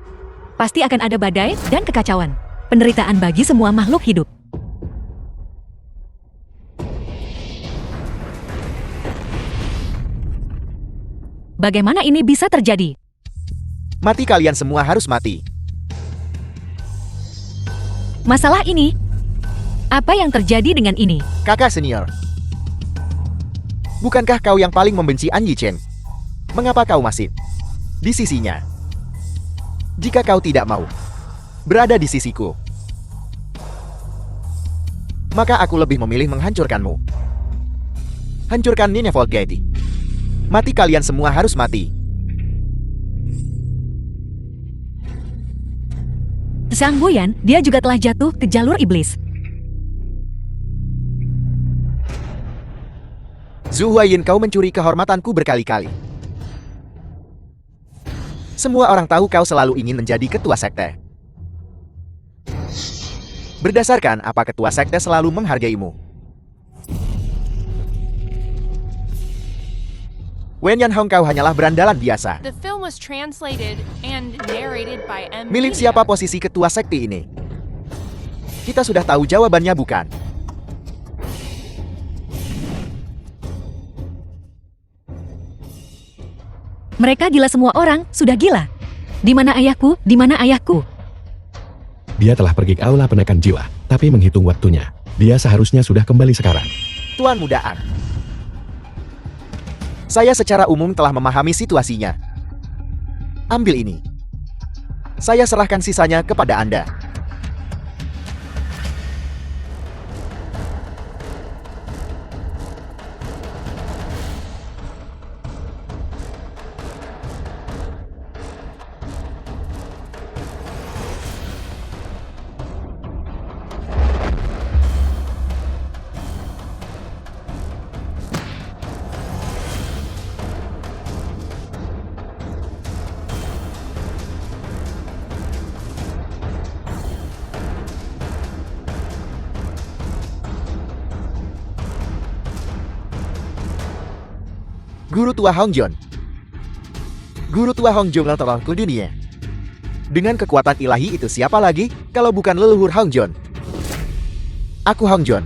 pasti akan ada badai dan kekacauan. Penderitaan bagi semua makhluk hidup. Bagaimana ini bisa terjadi? Mati, kalian semua harus mati. Masalah ini? Apa yang terjadi dengan ini? Kakak senior. Bukankah kau yang paling membenci An Yichen? Mengapa kau masih di sisinya? Jika kau tidak mau berada di sisiku, maka aku lebih memilih menghancurkanmu. Hancurkan Nine Volgate. Mati, kalian semua harus mati. Sang Buyan, dia juga telah jatuh ke jalur iblis. Zhu Huayin, kau mencuri kehormatanku berkali-kali. Semua orang tahu kau selalu ingin menjadi ketua sekte. Berdasarkan apa ketua sekte selalu menghargaimu. Wen Yan Hong, kau hanyalah berandalan biasa. The film was translated and narrated by M. Milik Media. siapa posisi ketua sekte ini? Kita sudah tahu jawabannya, bukan? Mereka gila, semua orang sudah gila. Di mana ayahku? Di mana ayahku? Dia telah pergi ke aula penekan jiwa, tapi menghitung waktunya. Dia seharusnya sudah kembali sekarang. Tuan Muda An. Saya secara umum telah memahami situasinya. Ambil ini. Saya serahkan sisanya kepada Anda. Guru tua Hongjon. Guru tua Hongjon telah ke dunia. Dengan kekuatan ilahi itu, siapa lagi kalau bukan leluhur Hongjon? Aku Hongjon.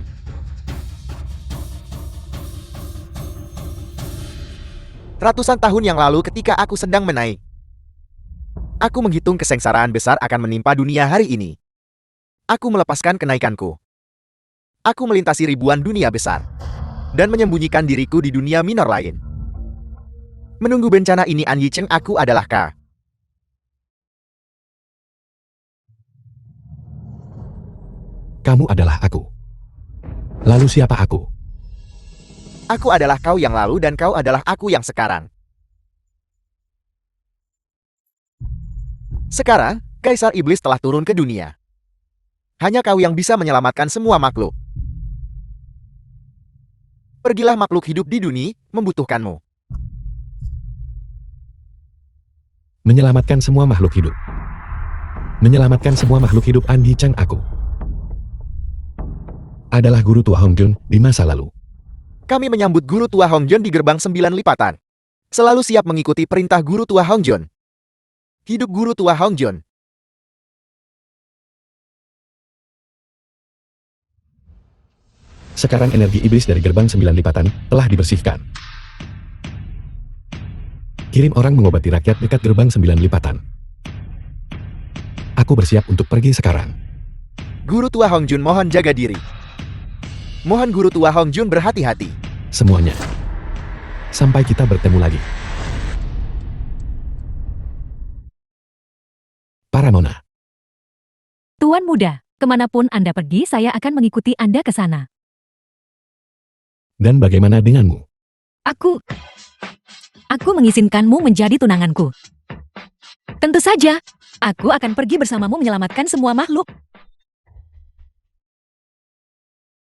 Ratusan tahun yang lalu ketika aku sedang menaik, aku menghitung kesengsaraan besar akan menimpa dunia hari ini. Aku melepaskan kenaikanku. Aku melintasi ribuan dunia besar dan menyembunyikan diriku di dunia minor lain. Menunggu bencana ini, An Yichen, aku adalah Ka. Kamu adalah aku. Lalu siapa aku? Aku adalah kau yang lalu dan kau adalah aku yang sekarang. Sekarang, Kaisar Iblis telah turun ke dunia. Hanya kau yang bisa menyelamatkan semua makhluk. Pergilah, makhluk hidup di dunia membutuhkanmu. Menyelamatkan semua makhluk hidup. Menyelamatkan semua makhluk hidup. An Yichen, aku adalah guru tua Hongjon di masa lalu. Kami menyambut guru tua Hongjon di gerbang 9 lipatan. Selalu siap mengikuti perintah guru tua Hongjon. Hidup guru tua Hongjon. Sekarang energi iblis dari gerbang 9 lipatan telah dibersihkan. Kirim orang mengobati rakyat dekat gerbang 9 lipatan. Aku bersiap untuk pergi sekarang. Guru tua Hongjun mohon jaga diri. Mohon Guru tua Hongjun berhati-hati. Semuanya. Sampai kita bertemu lagi. Para nona. Tuan Muda, kemanapun Anda pergi saya akan mengikuti Anda ke sana. Dan bagaimana denganmu? Aku mengizinkanmu menjadi tunanganku. Tentu saja, aku akan pergi bersamamu menyelamatkan semua makhluk.